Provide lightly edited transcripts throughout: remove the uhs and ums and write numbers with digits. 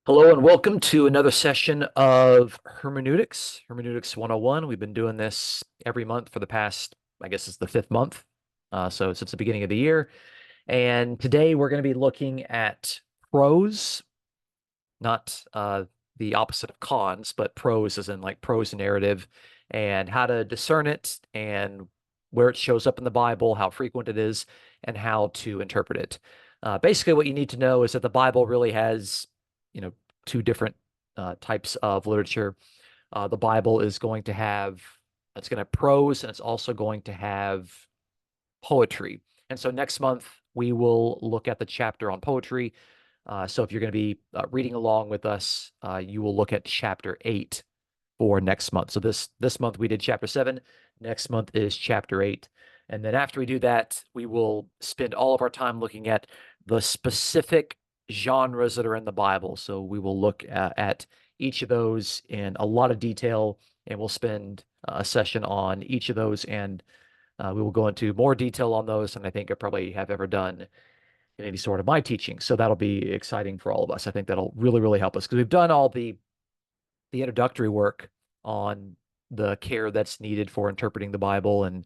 Hello and welcome to another session of Hermeneutics 101. We've been doing this every month for the past, I guess it's the fifth month, so since the beginning of the year. And today we're going to be looking at prose, not the opposite of cons, but prose as in like prose narrative and how to discern it and where it shows up in the Bible, how frequent it is, and how to interpret it. Basically, what you need to know is that the Bible really has, you know, two different types of literature. The Bible is going to have, it's going to have prose, and it's also going to have poetry. And so next month we will look at the chapter on poetry. So if you're going to be reading along with us, you will look at chapter 8 for next month. So this month we did chapter 7. Next month is chapter 8. And then after we do that, we will spend all of our time looking at the specific genres that are in the Bible. So we will look at each of those in a lot of detail, and we'll spend a session on each of those, and we will go into more detail on those than I think I probably have ever done in any sort of my teaching. So that'll be exciting for all of us. I think that'll really, really help us because we've done all the introductory work on the care that's needed for interpreting the Bible and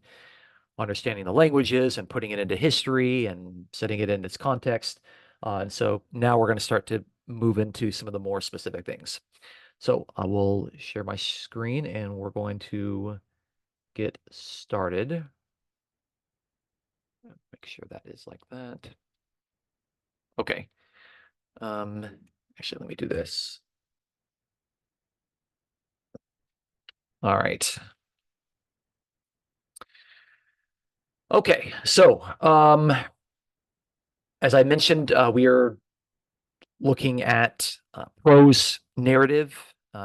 understanding the languages and putting it into history and setting it in its context. And so now we're going to start to move into some of the more specific things. So I will share my screen and we're going to get started. Make sure that is like that. Okay. Um, Actually, let me do this. All right. Okay. So, as I mentioned, we are looking at prose narrative.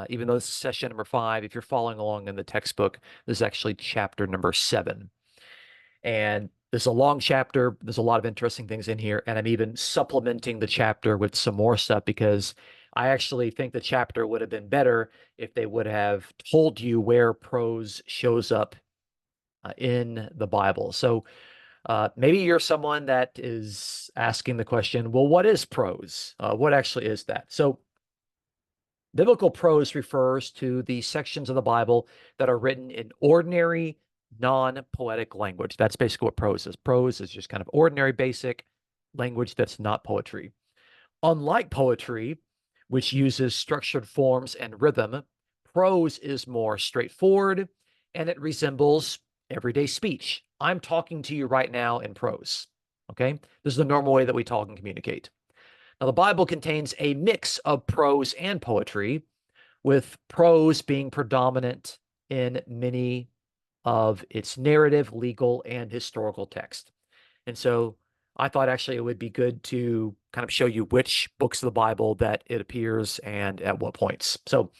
Even though this is session number 5, if you're following along in the textbook, this is actually chapter number 7. And this is a long chapter. There's a lot of interesting things in here. And I'm even supplementing the chapter with some more stuff because I actually think the chapter would have been better if they would have told you where prose shows up in the Bible. So maybe you're someone that is asking the question, well, what is prose? What actually is that? So biblical prose refers to the sections of the Bible that are written in ordinary, non-poetic language. That's basically what prose is. Prose is just kind of ordinary, basic language that's not poetry. Unlike poetry, which uses structured forms and rhythm, prose is more straightforward and it resembles everyday speech. I'm talking to you right now in prose. Okay? This is the normal way that we talk and communicate. Now, the Bible contains a mix of prose and poetry, with prose being predominant in many of its narrative, legal, and historical text. And so I thought actually it would be good to kind of show you which books of the Bible that it appears and at what points. So,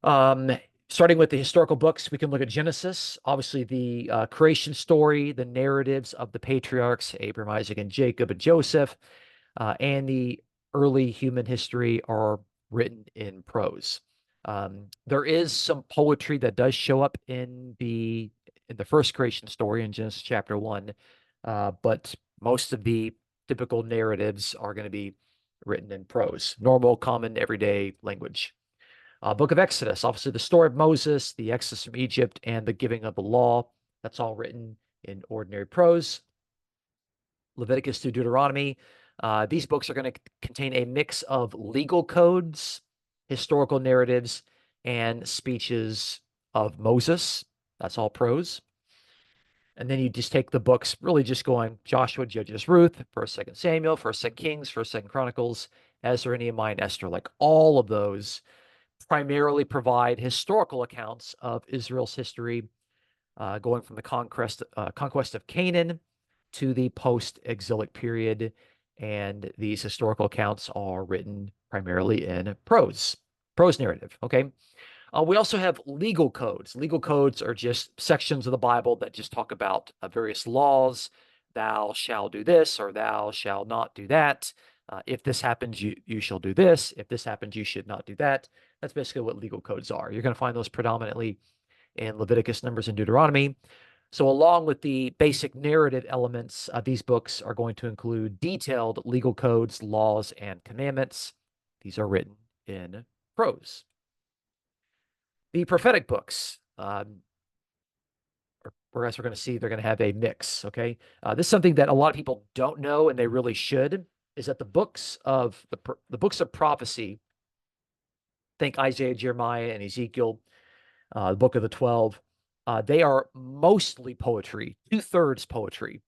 um, starting with the historical books, we can look at Genesis, obviously the creation story, the narratives of the patriarchs, Abraham, Isaac, and Jacob, and Joseph, and the early human history are written in prose. There is some poetry that does show up in the first creation story in Genesis chapter 1, but most of the typical narratives are going to be written in prose, normal, common, everyday language. Book of Exodus, obviously the story of Moses, the exodus from Egypt, and the giving of the law. That's all written in ordinary prose. Leviticus through Deuteronomy. These books are going to contain a mix of legal codes, historical narratives, and speeches of Moses. That's all prose. And then you just take the books, really just going Joshua, Judges, Ruth, 1st, 2nd Samuel, 1st, 2nd Kings, 1st, 2nd Chronicles, Ezra, Nehemiah, and Esther. Like all of those primarily provide historical accounts of Israel's history, going from the conquest of Canaan to the post-exilic period. And these historical accounts are written primarily in prose narrative. Okay. We also have legal codes. Legal codes are just sections of the Bible that just talk about various laws. Thou shall do this, or thou shall not do that. If this happens, you shall do this. If this happens, you should not do that. That's basically what legal codes are. You're going to find those predominantly in Leviticus, Numbers, and Deuteronomy. So, along with the basic narrative elements, these books are going to include detailed legal codes, laws, and commandments. These are written in prose. The prophetic books, whereas we're going to see they're going to have a mix. Okay, this is something that a lot of people don't know, and they really should. Is that the books of the books of prophecy? Think Isaiah, Jeremiah, and Ezekiel, the book of the 12. They are mostly poetry, 2/3 poetry.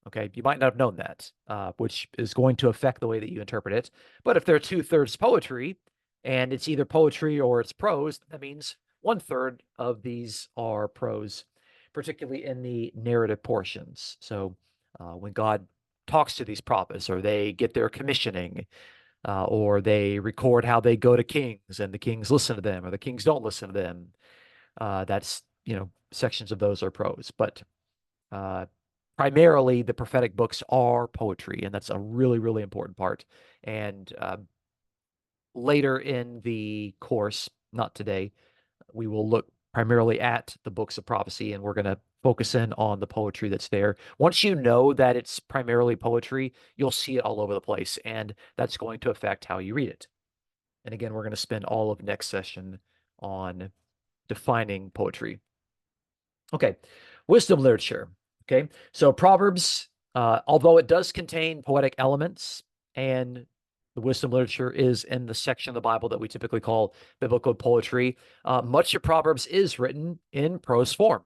Okay, you might not have known that, which is going to affect the way that you interpret it. But if they're 2/3 poetry, and it's either poetry or it's prose, that means 1/3 of these are prose, particularly in the narrative portions. So when God talks to these prophets, or they get their commissioning, or they record how they go to kings and the kings listen to them, or the kings don't listen to them, that's, sections of those are prose. But primarily the prophetic books are poetry, and that's a really, really important part. And later in the course, not today, we will look primarily at the books of prophecy, and we're going to focus in on the poetry that's there. Once you know that it's primarily poetry, you'll see it all over the place, and that's going to affect how you read it. And again, we're going to spend all of next session on defining poetry. Okay, wisdom literature. Okay, so Proverbs, although it does contain poetic elements, and the wisdom literature is in the section of the Bible that we typically call biblical poetry, much of Proverbs is written in prose form.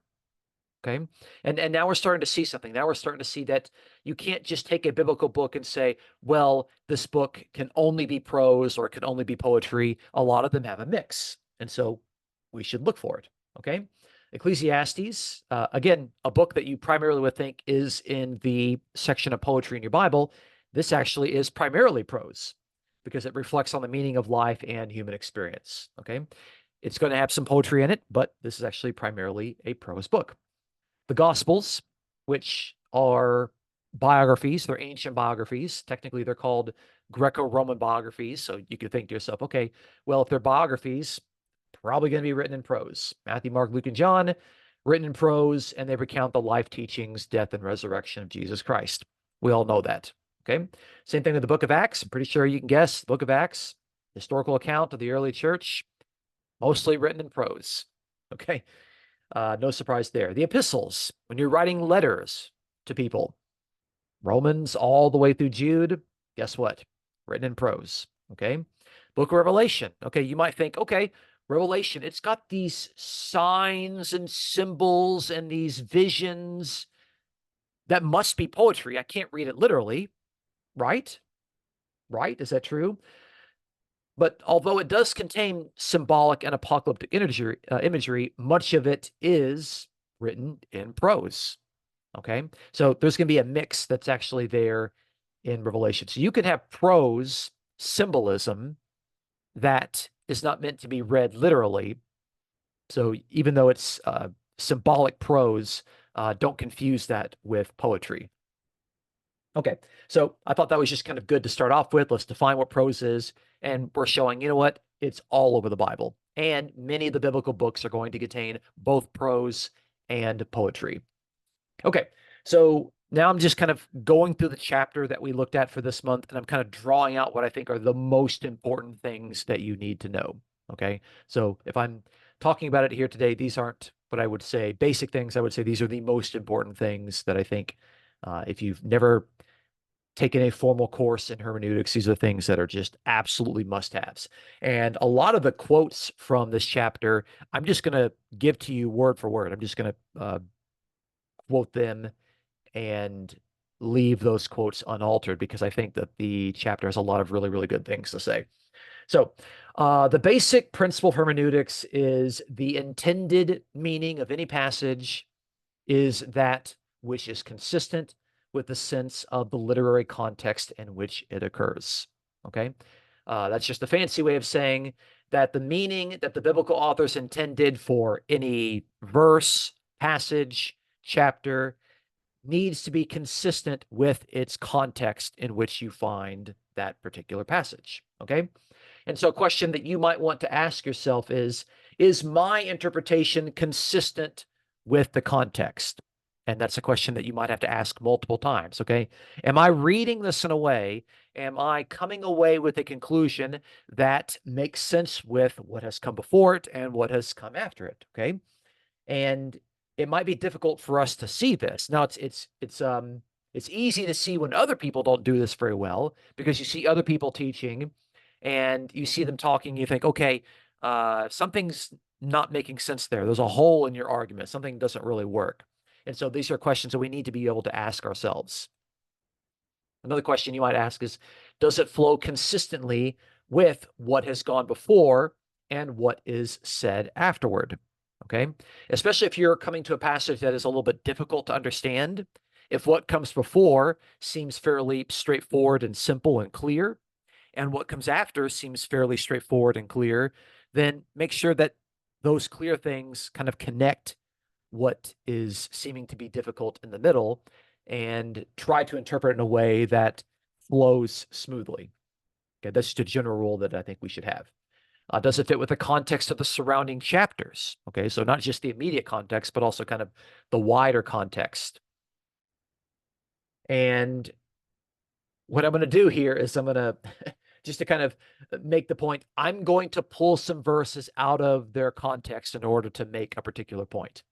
Okay, and now we're starting to see something. Now we're starting to see that you can't just take a biblical book and say, well, this book can only be prose or it can only be poetry. A lot of them have a mix, and so we should look for it. Okay, Ecclesiastes, again, a book that you primarily would think is in the section of poetry in your Bible. This actually is primarily prose because it reflects on the meaning of life and human experience. Okay, it's going to have some poetry in it, but this is actually primarily a prose book. The Gospels, which are biographies, they're ancient biographies. Technically, they're called Greco-Roman biographies. So you could think to yourself, okay, well, if they're biographies, probably going to be written in prose. Matthew, Mark, Luke, and John, written in prose, and they recount the life, teachings, death, and resurrection of Jesus Christ. We all know that. Okay. Same thing with the book of Acts. I'm pretty sure you can guess. The book of Acts, historical account of the early church, mostly written in prose. Okay. No surprise there. The epistles, when you're writing letters to people, Romans all the way through Jude, guess what? Written in prose. Okay. Book of Revelation. Okay. You might think, okay, Revelation, it's got these signs and symbols and these visions that must be poetry. I can't read it literally. Right? Right? Is that true? But although it does contain symbolic and apocalyptic imagery, much of it is written in prose. Okay, so there's going to be a mix that's actually there in Revelation. So you can have prose symbolism that is not meant to be read literally. So even though it's symbolic prose, don't confuse that with poetry. Okay, so I thought that was just kind of good to start off with. Let's define what prose is. And we're showing, you know what? It's all over the Bible. And many of the biblical books are going to contain both prose and poetry. Okay, so now I'm just kind of going through the chapter that we looked at for this month, and I'm kind of drawing out what I think are the most important things that you need to know. Okay, so if I'm talking about it here today, these aren't what I would say basic things. I would say these are the most important things that I think if you've never taken a formal course in hermeneutics, these are things that are just absolutely must-haves. And a lot of the quotes from this chapter, I'm just going to give to you word for word. I'm just going to quote them and leave those quotes unaltered because I think that the chapter has a lot of really, really good things to say. So the basic principle of hermeneutics is the intended meaning of any passage is that which is consistent with the sense of the literary context in which it occurs. Okay, that's just a fancy way of saying that the meaning that the biblical authors intended for any verse, passage, chapter needs to be consistent with its context in which you find that particular passage. Okay, and so a question that you might want to ask yourself is my interpretation consistent with the context? And that's a question that you might have to ask multiple times. Okay. Am I reading this in a way? Am I coming away with a conclusion that makes sense with what has come before it and what has come after it? Okay. And it might be difficult for us to see this. Now it's easy to see when other people don't do this very well because you see other people teaching and you see them talking, you think, okay, something's not making sense there. There's a hole in your argument. Something doesn't really work. And so these are questions that we need to be able to ask ourselves. Another question you might ask is, does it flow consistently with what has gone before and what is said afterward? Okay. Especially if you're coming to a passage that is a little bit difficult to understand. If what comes before seems fairly straightforward and simple and clear, and what comes after seems fairly straightforward and clear, then make sure that those clear things kind of connect what is seeming to be difficult in the middle and try to interpret in a way that flows smoothly. Okay, that's just a general rule that I think we should have. Does it fit with the context of the surrounding chapters? Okay, so not just the immediate context, but also kind of the wider context. And what I'm going to do here is I'm going to, just to kind of make the point, I'm going to pull some verses out of their context in order to make a particular point.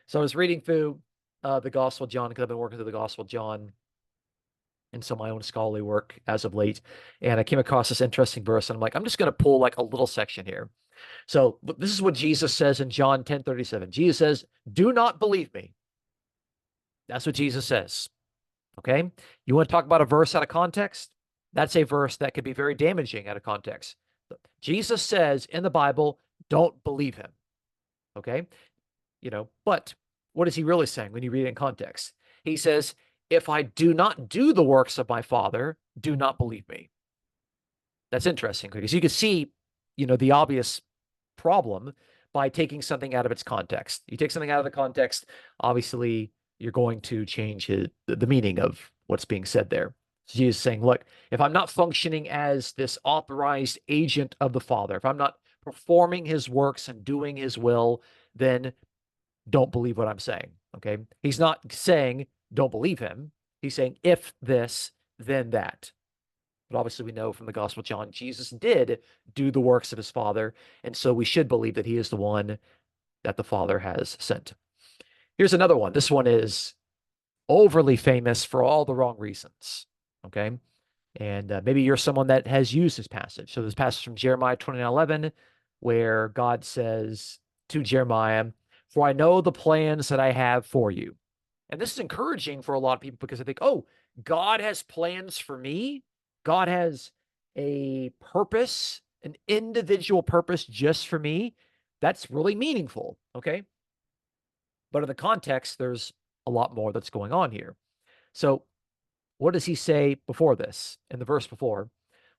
So I was reading through the Gospel of John because I've been working through the Gospel of John in some of my own scholarly work as of late. And I came across this interesting verse, and I'm like, I'm just going to pull like a little section here. So this is what Jesus says in John 10:37. Jesus says, "Do not believe me." That's what Jesus says. Okay. You want to talk about a verse out of context? That's a verse that could be very damaging out of context. Jesus says in the Bible, don't believe him. Okay. But what is he really saying when you read it in context? He says, if I do not do the works of my Father, do not believe me. That's interesting because you can see, the obvious problem by taking something out of its context. You take something out of the context, obviously you're going to change the meaning of what's being said there. So Jesus is saying, look, if I'm not functioning as this authorized agent of the Father, if I'm not performing his works and doing his will, then don't believe what I'm saying. Okay. He's not saying don't believe him. He's saying if this, then that. But obviously, we know from the Gospel of John, Jesus did do the works of his Father. And so we should believe that he is the one that the Father has sent. Here's another one. This one is overly famous for all the wrong reasons. Okay. And maybe you're someone that has used this passage. So this passage from Jeremiah 29:11, where God says to Jeremiah, "For I know the plans that I have for you." And this is encouraging for a lot of people because they think, oh, God has plans for me. God has a purpose, an individual purpose just for me. That's really meaningful. Okay. But in the context, there's a lot more that's going on here. So what does he say before this? In the verse before,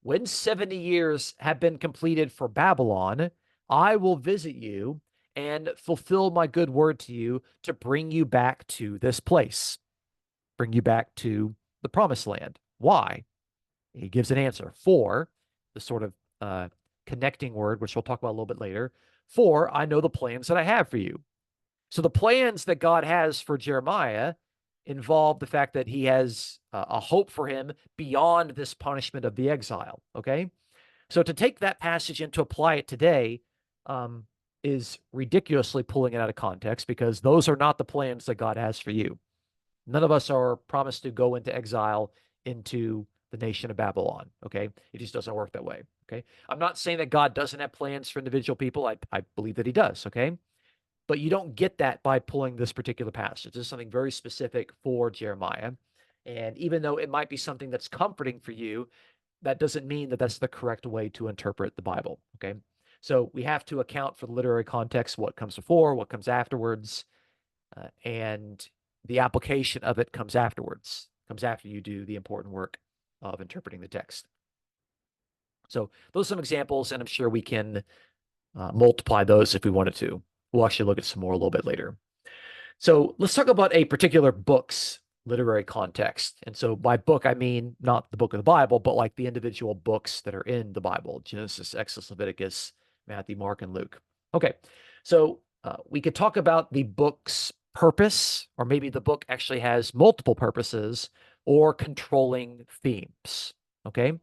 when 70 years have been completed for Babylon, I will visit you and fulfill my good word to you to bring you back to this place, bring you back to the promised land. Why? He gives an answer. For the sort of connecting word, which we'll talk about a little bit later. For I know the plans that I have for you. So the plans that God has for Jeremiah involve the fact that he has a hope for him beyond this punishment of the exile. Okay. So to take that passage and to apply it today is ridiculously pulling it out of context because those are not the plans that God has for you. None of us are promised to go into exile into the nation of Babylon. Okay. It just doesn't work that way. Okay. I'm not saying that God doesn't have plans for individual people. I believe that he does. Okay. But you don't get that by pulling this particular passage. This is something very specific for Jeremiah. And even though it might be something that's comforting for you, that doesn't mean that that's the correct way to interpret the Bible. Okay. So we have to account for the literary context, what comes before, what comes afterwards, and the application of it comes afterwards, comes after you do the important work of interpreting the text. So those are some examples, and I'm sure we can multiply those if we wanted to. We'll actually look at some more a little bit later. So let's talk about a particular book's literary context. And so by book, I mean not the book of the Bible, but like the individual books that are in the Bible: Genesis, Exodus, Leviticus, Matthew, Mark, and Luke. Okay, so we could talk about the book's purpose, or maybe the book actually has multiple purposes or controlling themes. Okay.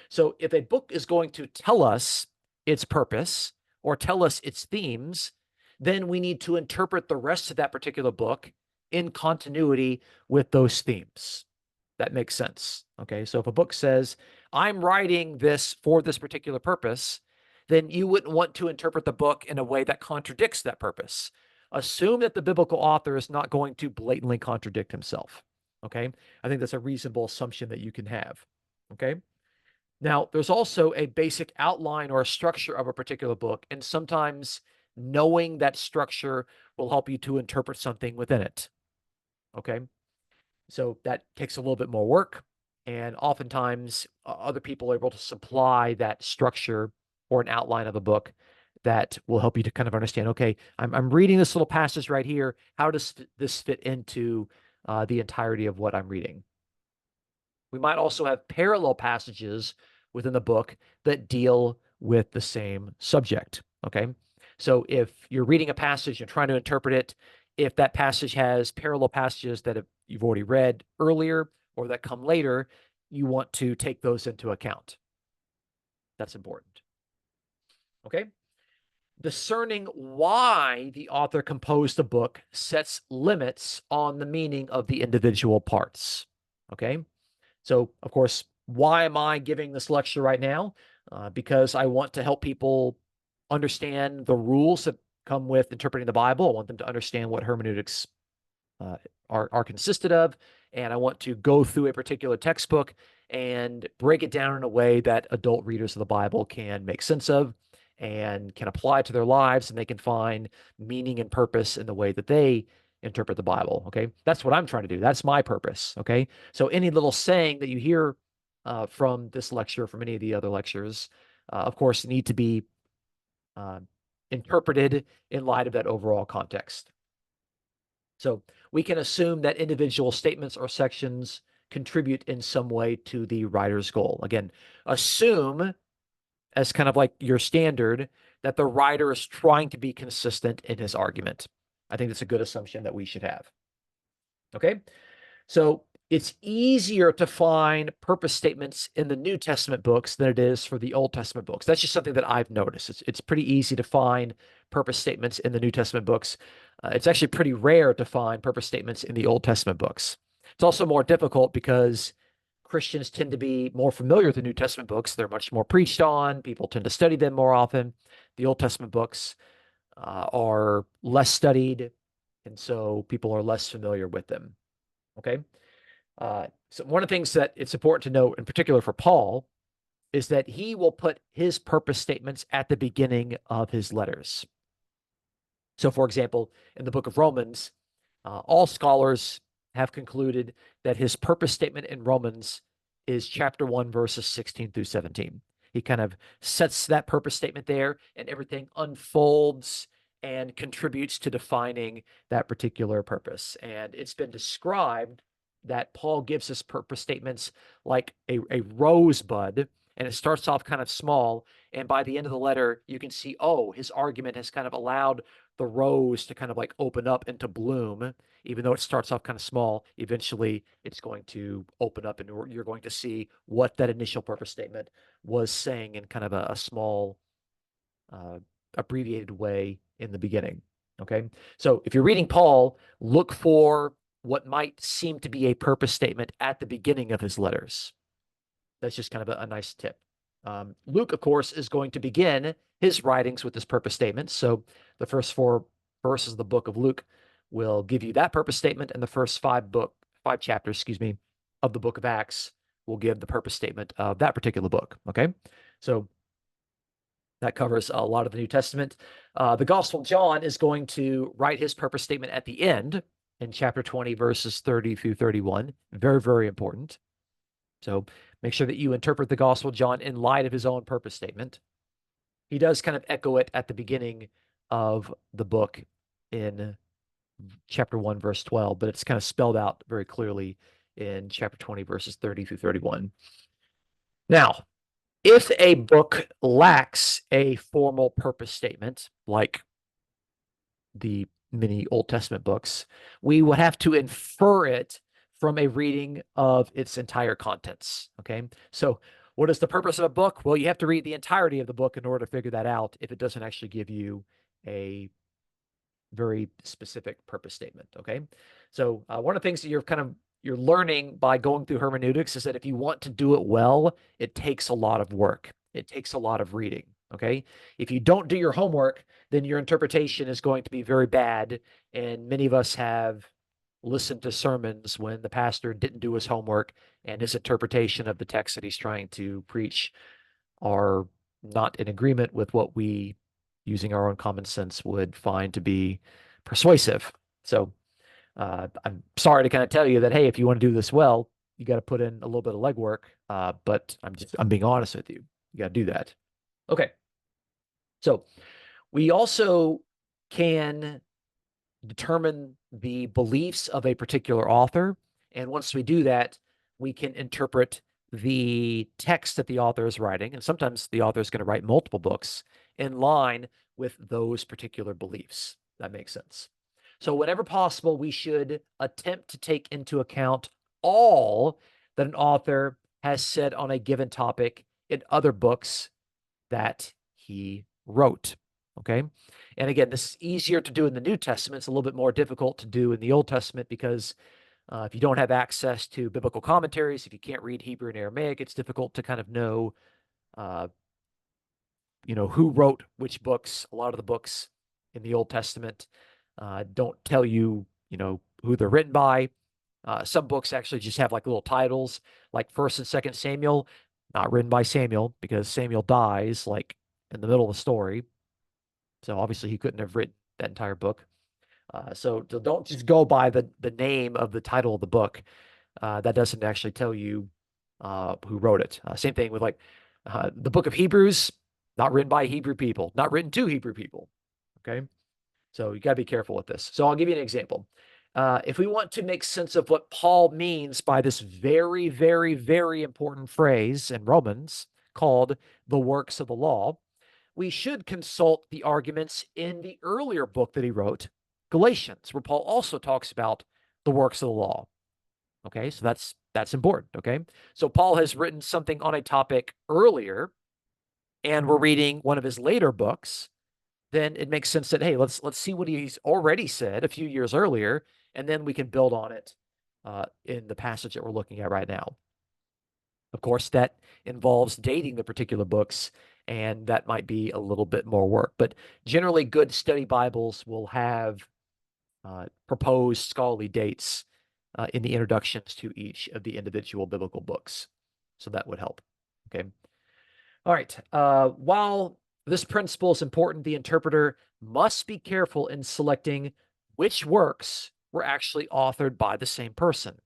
So if a book is going to tell us its purpose or tell us its themes, then we need to interpret the rest of that particular book in continuity with those themes. That makes sense. Okay. So if a book says, I'm writing this for this particular purpose, then you wouldn't want to interpret the book in a way that contradicts that purpose. Assume that the biblical author is not going to blatantly contradict himself. Okay. I think that's a reasonable assumption that you can have. Okay. Now, there's also a basic outline or a structure of a particular book, and sometimes knowing that structure will help you to interpret something within it. Okay. So that takes a little bit more work. And oftentimes, other people are able to supply that structure or an outline of a book that will help you to kind of understand, okay, I'm reading this little passage right here. How does this fit into the entirety of what I'm reading? We might also have parallel passages within the book that deal with the same subject. Okay. So if you're reading a passage and trying to interpret it, if that passage has parallel passages that you've already read earlier or that come later, you want to take those into account. That's important. Okay. Discerning why the author composed the book sets limits on the meaning of the individual parts. Okay. So, of course, why am I giving this lecture right now? Because I want to help people understand the rules that come with interpreting the Bible. I want them to understand what hermeneutics uh, are consisted of, and I want to go through a particular textbook and break it down in a way that adult readers of the Bible can make sense of and can apply to their lives, and they can find meaning and purpose in the way that they interpret the Bible. Okay, that's what I'm trying to do. That's my purpose. Okay, so any little saying that you hear from this lecture, from any of the other lectures, of course, need to be uh, interpreted in light of that overall context. So we can assume that individual statements or sections contribute in some way to the writer's goal. Again, assume as kind of like your standard that the writer is trying to be consistent in his argument. I think that's a good assumption that we should have. Okay. So it's easier to find purpose statements in the New Testament books than it is for the Old Testament books. That's just something that I've noticed. It's pretty easy to find purpose statements in the New Testament books. It's actually pretty rare to find purpose statements in the Old Testament books. It's also more difficult because Christians tend to be more familiar with the New Testament books. They're much more preached on. People tend to study them more often. The Old Testament books are less studied, and so people are less familiar with them. Okay. So one of the things that it's important to note, in particular for Paul, is that he will put his purpose statements at the beginning of his letters. So, for example, in the book of Romans, all scholars have concluded that his purpose statement in Romans is chapter 1, verses 16 through 17. He kind of sets that purpose statement there, and everything unfolds and contributes to defining that particular purpose. And it's been described that Paul gives us purpose statements like a rosebud, and it starts off kind of small. And by the end of the letter, you can see, oh, his argument has kind of allowed the rose to kind of like open up into bloom. Even though it starts off kind of small, eventually it's going to open up and you're going to see what that initial purpose statement was saying in kind of a small, abbreviated way in the beginning. Okay. So if you're reading Paul, look for what might seem to be a purpose statement at the beginning of his letters. That's just kind of a nice tip. Luke, of course, is going to begin his writings with this purpose statement. So the first 4 verses of the book of Luke will give you that purpose statement, and the first 5 chapters, of the book of Acts will give the purpose statement of that particular book. Okay, so that covers a lot of the New Testament. The Gospel of John is going to write his purpose statement at the end in chapter 20, verses 30 through 31. Very, very important. So make sure that you interpret the Gospel of John in light of his own purpose statement. He does kind of echo it at the beginning of the book in chapter 1, verse 12, but it's kind of spelled out very clearly in chapter 20, verses 30 through 31. Now, if a book lacks a formal purpose statement, like the many Old Testament books, we would have to infer it from a reading of its entire contents. Okay. So, what is the purpose of a book? Well, you have to read the entirety of the book in order to figure that out if it doesn't actually give you a very specific purpose statement. Okay. So, one of the things that you're learning by going through hermeneutics is that if you want to do it well, it takes a lot of work. It takes a lot of reading. Okay. If you don't do your homework, then your interpretation is going to be very bad. And many of us have listened to sermons when the pastor didn't do his homework and his interpretation of the text that he's trying to preach are not in agreement with what we, using our own common sense, would find to be persuasive. So I'm sorry to kind of tell you that, hey, if you want to do this well, you got to put in a little bit of legwork. But I'm being honest with you. You got to do that. Okay. So we also can determine the beliefs of a particular author. And once we do that, we can interpret the text that the author is writing. And sometimes the author is going to write multiple books in line with those particular beliefs. That makes sense. So, whenever possible, we should attempt to take into account all that an author has said on a given topic in other books that he wrote. Okay. And again, this is easier to do in the New Testament. It's a little bit more difficult to do in the Old Testament because if you don't have access to biblical commentaries, if you can't read Hebrew and Aramaic, it's difficult to kind of know, uh, who wrote which books. A lot of the books in the Old Testament don't tell you, who they're written by. Some books actually just have like little titles, like First and Second Samuel, not written by Samuel because Samuel dies like in the middle of the story. So obviously he couldn't have written that entire book. So don't just go by the name of the title of the book. That doesn't actually tell you who wrote it. Same thing with like the book of Hebrews, not written by Hebrew people, not written to Hebrew people. Okay. So you got to be careful with this. So I'll give you an example. If we want to make sense of what Paul means by this very, very, very important phrase in Romans called the works of the law, we should consult the arguments in the earlier book that he wrote, Galatians, where Paul also talks about the works of the law. Okay, so that's important. Okay, so Paul has written something on a topic earlier, and we're reading one of his later books. Then it makes sense that, hey, let's see what he's already said a few years earlier, and then we can build on it in the passage that we're looking at right now. Of course, that involves dating the particular books, and that might be a little bit more work. But generally, good study Bibles will have proposed scholarly dates in the introductions to each of the individual biblical books. So that would help. Okay. All right. While this principle is important, the interpreter must be careful in selecting which works were actually authored by the same person,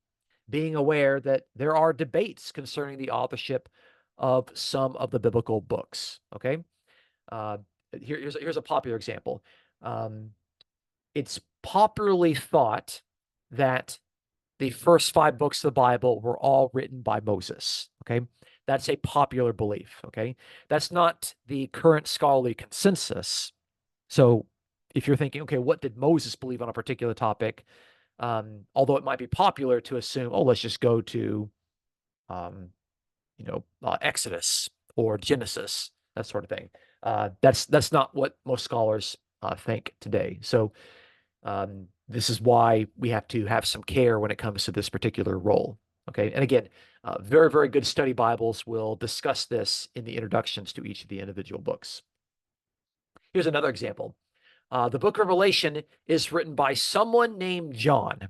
being aware that there are debates concerning the authorship of some of the biblical books. Okay. Uh, here's a popular example. It's popularly thought that the first 5 books of the Bible were all written by Moses. Okay. That's a popular belief. Okay. That's not the current scholarly consensus. So if you're thinking, okay, what did Moses believe on a particular topic? Although it might be popular to assume, oh, let's just go to, Exodus or Genesis, that sort of thing. That's not what most scholars think today. So this is why we have to have some care when it comes to this particular role. Okay. And again, very, very good study Bibles will discuss this in the introductions to each of the individual books. Here's another example. The book of Revelation is written by someone named John,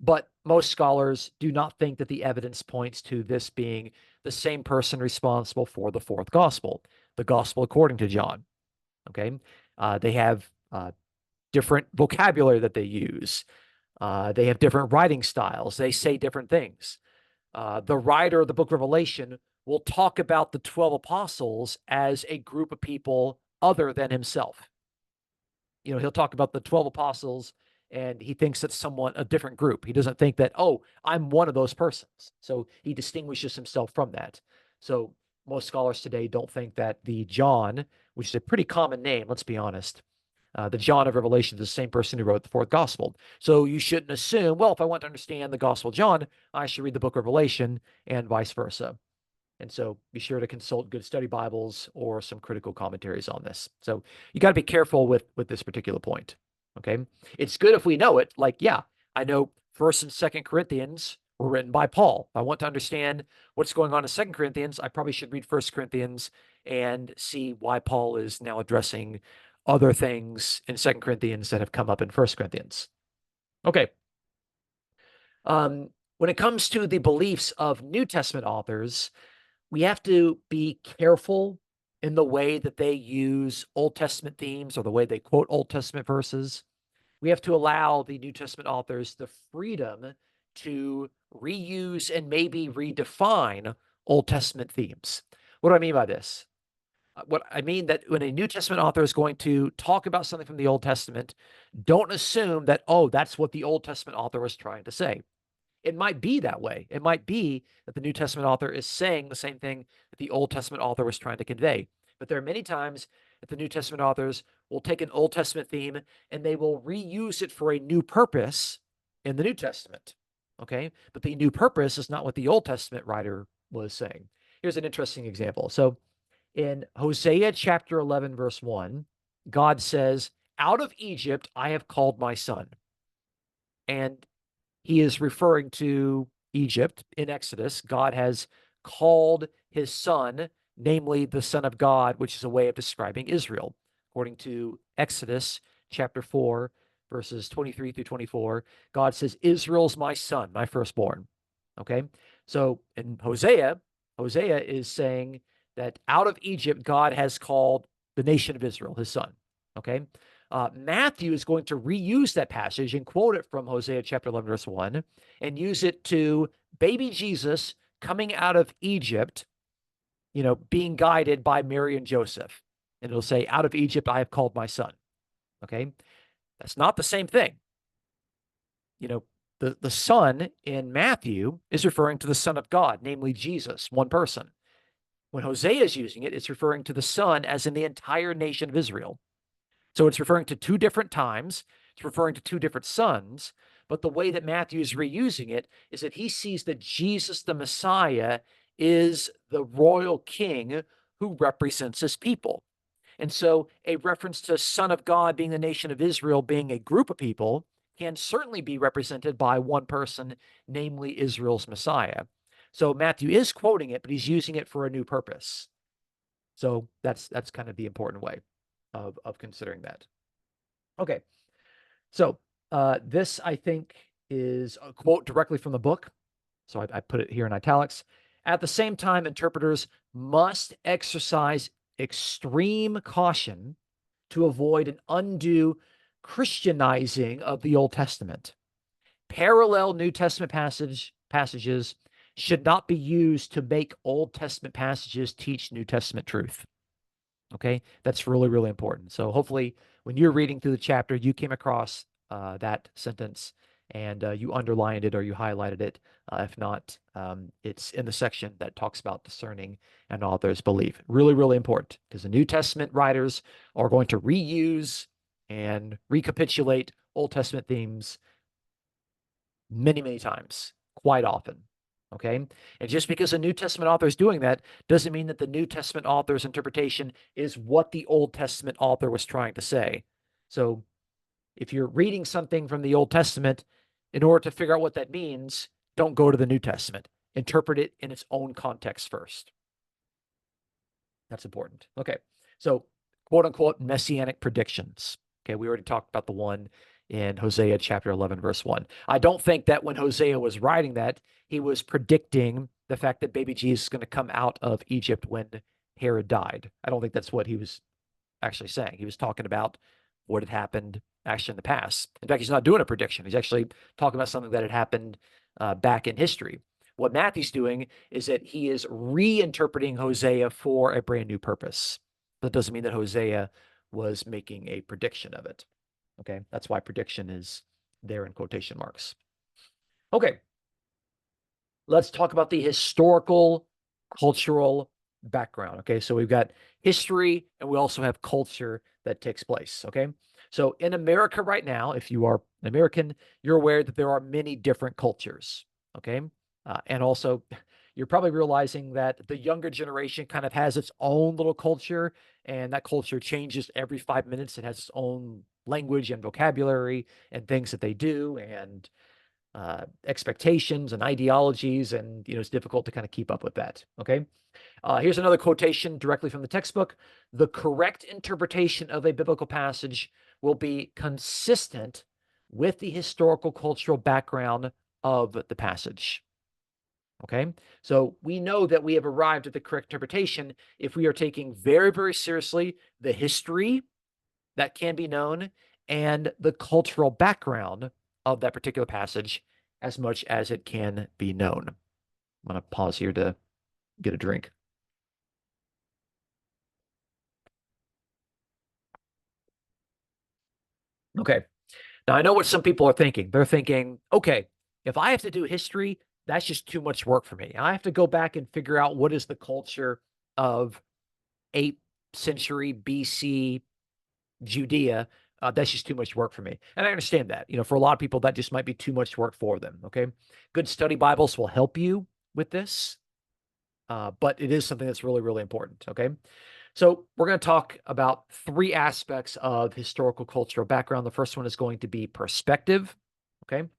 but most scholars do not think that the evidence points to this being the same person responsible for the 4th gospel, the gospel according to John. Okay. They have different vocabulary that they use. They have different writing styles. They say different things. The writer of the book of Revelation will talk about the 12 apostles as a group of people other than himself. He'll talk about the 12 apostles and he thinks it's a different group. He doesn't think that, oh, I'm one of those persons. So he distinguishes himself from that. So most scholars today don't think that the John, which is a pretty common name, let's be honest, The John of Revelation is the same person who wrote the fourth gospel. So you shouldn't assume, well, if I want to understand the Gospel of John, I should read the book of Revelation and vice versa. And so be sure to consult good study Bibles or some critical commentaries on this. So you got to be careful with this particular point. Okay. It's good if we know it. Like, yeah, I know First and Second Corinthians were written by Paul. If I want to understand what's going on in Second Corinthians, I probably should read First Corinthians and see why Paul is now addressing other things in Second Corinthians that have come up in First Corinthians. Okay. When it comes to the beliefs of New Testament authors, we have to be careful in the way that they use Old Testament themes or the way they quote Old Testament verses. We have to allow the New Testament authors the freedom to reuse and maybe redefine Old Testament themes. What do I mean by this? What I mean that when a New Testament author is going to talk about something from the Old Testament, don't assume that, oh, that's what the Old Testament author was trying to say. It might be that way. It might be that the New Testament author is saying the same thing that the Old Testament author was trying to convey. But there are many times that the New Testament authors will take an Old Testament theme and they will reuse it for a new purpose in the New Testament. Okay. But the new purpose is not what the Old Testament writer was saying. Here's an interesting example. So in Hosea chapter 11, verse 1, God says, "Out of Egypt I have called my son." And he is referring to Egypt in Exodus. God has called his son, namely the Son of God, which is a way of describing Israel. According to Exodus chapter 4, verses 23 through 24, God says, "Israel's my son, my firstborn." Okay. So in Hosea is saying that out of Egypt, God has called the nation of Israel, his son. Okay. Matthew is going to reuse that passage and quote it from Hosea chapter 11, verse 1, and use it to baby Jesus coming out of Egypt, being guided by Mary and Joseph. And it'll say, "Out of Egypt, I have called my son." Okay. That's not the same thing. The son in Matthew is referring to the Son of God, namely Jesus, one person. When Hosea is using it, it's referring to the son as in the entire nation of Israel. So it's referring to two different times. It's referring to two different sons. But the way that Matthew is reusing it is that he sees that Jesus, the Messiah, is the royal king who represents his people. And so a reference to Son of God being the nation of Israel, being a group of people, can certainly be represented by one person, namely Israel's Messiah. So Matthew is quoting it, but he's using it for a new purpose. So that's kind of the important way of considering that. Okay. So this, I think, is a quote directly from the book. So I put it here in italics. "At the same time, interpreters must exercise extreme caution to avoid an undue Christianizing of the Old Testament. Parallel New Testament passages should not be used to make Old Testament passages teach New Testament truth." Okay, that's really, really important. So hopefully when you're reading through the chapter, you came across that sentence and you underlined it or you highlighted it. If not, it's in the section that talks about discerning an author's belief. Really, really important because the New Testament writers are going to reuse and recapitulate Old Testament themes many, many times, quite often. Okay. And just because a New Testament author is doing that doesn't mean that the New Testament author's interpretation is what the Old Testament author was trying to say. So if you're reading something from the Old Testament, in order to figure out what that means, don't go to the New Testament. Interpret it in its own context first. That's important. Okay. So quote unquote messianic predictions. Okay. We already talked about the one in Hosea chapter 11, verse 1. I don't think that when Hosea was writing that, he was predicting the fact that baby Jesus is going to come out of Egypt when Herod died. I don't think that's what he was actually saying. He was talking about what had happened actually in the past. In fact, he's not doing a prediction. He's actually talking about something that had happened back in history. What Matthew's doing is that he is reinterpreting Hosea for a brand new purpose. That doesn't mean that Hosea was making a prediction of it. Okay, that's why prediction is there in quotation marks. Okay, let's talk about the historical, cultural background. Okay, so we've got history and we also have culture that takes place. Okay, So in America right now, if you are an American, you're aware that there are many different cultures. Okay. And also, you're probably realizing that the younger generation kind of has its own little culture, and that culture changes every 5 minutes. It has its own language and vocabulary and things that they do, and expectations and ideologies. And, it's difficult to kind of keep up with that. Okay. Here's another quotation directly from the textbook. The correct interpretation of a biblical passage will be consistent with the historical cultural background of the passage. Okay, so we know that we have arrived at the correct interpretation if we are taking very, very seriously the history that can be known and the cultural background of that particular passage as much as it can be known. I'm going to pause here to get a drink. Okay. Now, I know what some people are thinking. They're thinking, okay, if I have to do history, that's just too much work for me. I have to go back and figure out what is the culture of 8th century BC Judea. That's just too much work for me. And I understand that. For a lot of people, that just might be too much work for them. Okay. Good study Bibles will help you with this, but it is something that's really, really important. Okay. So we're going to talk about three aspects of historical cultural background. The first one is going to be perspective. Okay.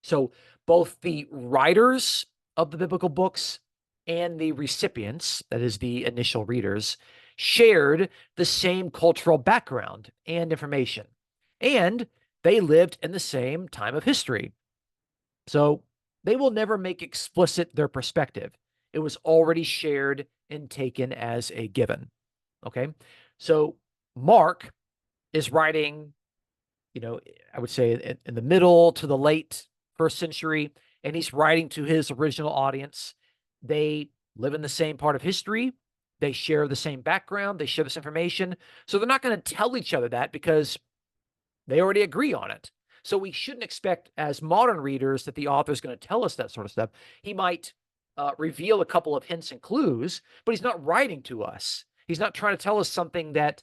So both the writers of the biblical books and the recipients, that is the initial readers, shared the same cultural background and information. And they lived in the same time of history. So they will never make explicit their perspective. It was already shared and taken as a given. Okay. So Mark is writing, I would say in the middle to the late first century, and he's writing to his original audience. They live in the same part of history. They share the same background. They share this information. So they're not going to tell each other that because they already agree on it. So we shouldn't expect as modern readers that the author is going to tell us that sort of stuff. He might reveal a couple of hints and clues, but he's not writing to us. He's not trying to tell us something that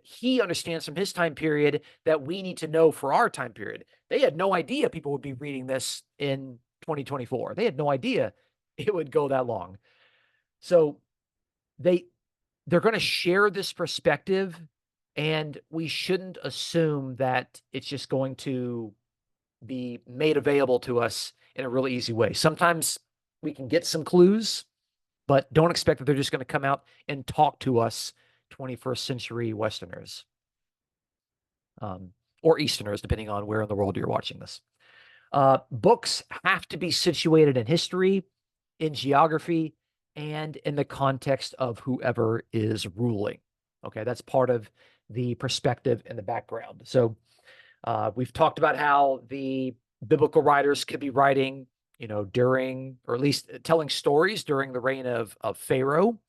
he understands from his time period that we need to know for our time period. They had no idea people would be reading this in 2024. They had no idea it would go that long. So they're going to share this perspective, and we shouldn't assume that it's just going to be made available to us in a really easy way. Sometimes we can get some clues, but don't expect that they're just going to come out and talk to us 21st century Westerners, or Easterners, depending on where in the world you're watching this. Books have to be situated in history, in geography, and in the context of whoever is ruling. Okay, that's part of the perspective and the background. So we've talked about how the biblical writers could be writing, during, or at least telling stories during the reign of Pharaoh,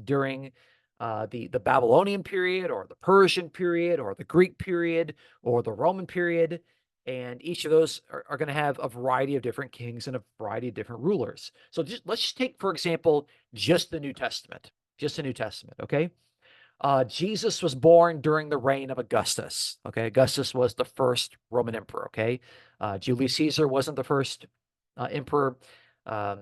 during the Babylonian period, or the Persian period, or the Greek period, or the Roman period. And each of those are going to have a variety of different kings and a variety of different rulers. So let's just take, for example, just the New Testament. Just the New Testament, okay? Jesus was born during the reign of Augustus. Okay, Augustus was the first Roman emperor. Okay, Julius Caesar wasn't the first emperor. That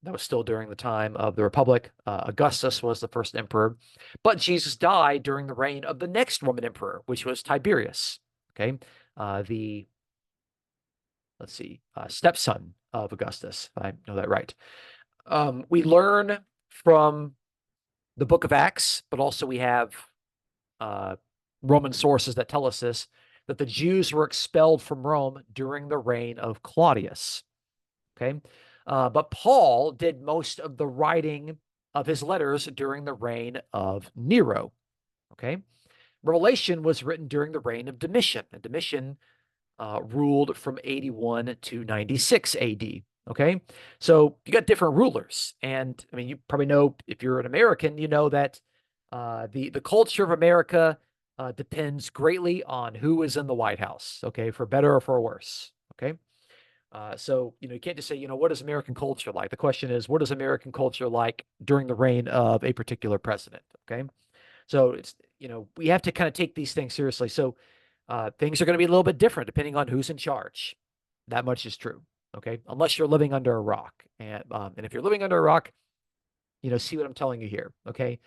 was still during the time of the Republic. Augustus was the first emperor, but Jesus died during the reign of the next Roman emperor, which was Tiberius. Okay, the stepson of Augustus, if I know that right. We learn from the book of Acts, but also we have Roman sources that tell us this, that the Jews were expelled from Rome during the reign of Claudius. Okay. But Paul did most of the writing of his letters during the reign of Nero. Okay. Revelation was written during the reign of Domitian, and Domitian ruled from 81 to 96 AD. Okay. So you got different rulers. And I mean, you probably know, if you're an American, you know that the culture of America depends greatly on who is in the White House. Okay. For better or for worse. Okay. So, you can't just say, what is American culture like? The question is, what is American culture like during the reign of a particular president? Okay. So we have to kind of take these things seriously. So things are going to be a little bit different depending on who's in charge. That much is true. Okay. Unless you're living under a rock. And if you're living under a rock, see what I'm telling you here. Okay.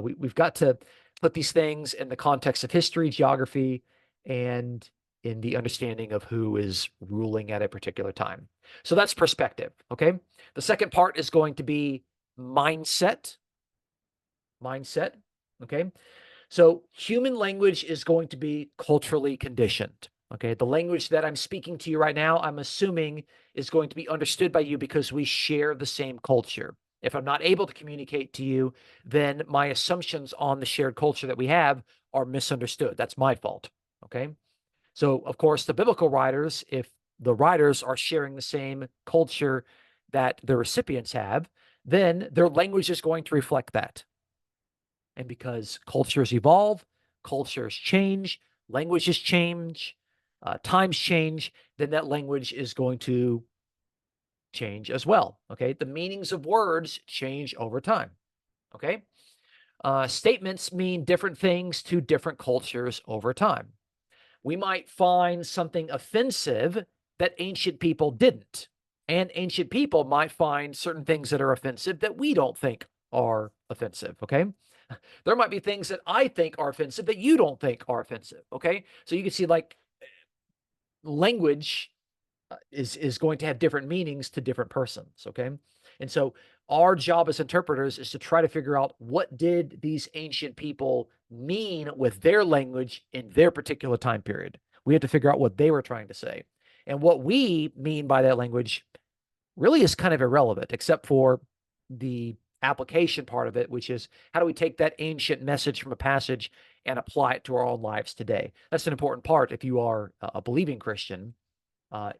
We've got to put these things in the context of history, geography, and in the understanding of who is ruling at a particular time. So that's perspective. Okay. The second part is going to be mindset. Mindset. Okay. So human language is going to be culturally conditioned. Okay. The language that I'm speaking to you right now, I'm assuming is going to be understood by you because we share the same culture. If I'm not able to communicate to you, then my assumptions on the shared culture that we have are misunderstood. That's my fault. Okay. So, of course, the biblical writers, if the writers are sharing the same culture that the recipients have, then their language is going to reflect that. And because cultures evolve, cultures change, languages change, times change, then that language is going to change as well. Okay. The meanings of words change over time. Okay. Statements mean different things to different cultures over time. We might find something offensive that ancient people didn't. And ancient people might find certain things that are offensive that we don't think are offensive. Okay. There might be things that I think are offensive that you don't think are offensive. Okay. So you can see like language is going to have different meanings to different persons. Okay. And so our job as interpreters is to try to figure out what did these ancient people mean with their language in their particular time period. We have to figure out what they were trying to say. And what we mean by that language really is kind of irrelevant, except for the application part of it, which is how do we take that ancient message from a passage and apply it to our own lives today? That's an important part if you are a believing Christian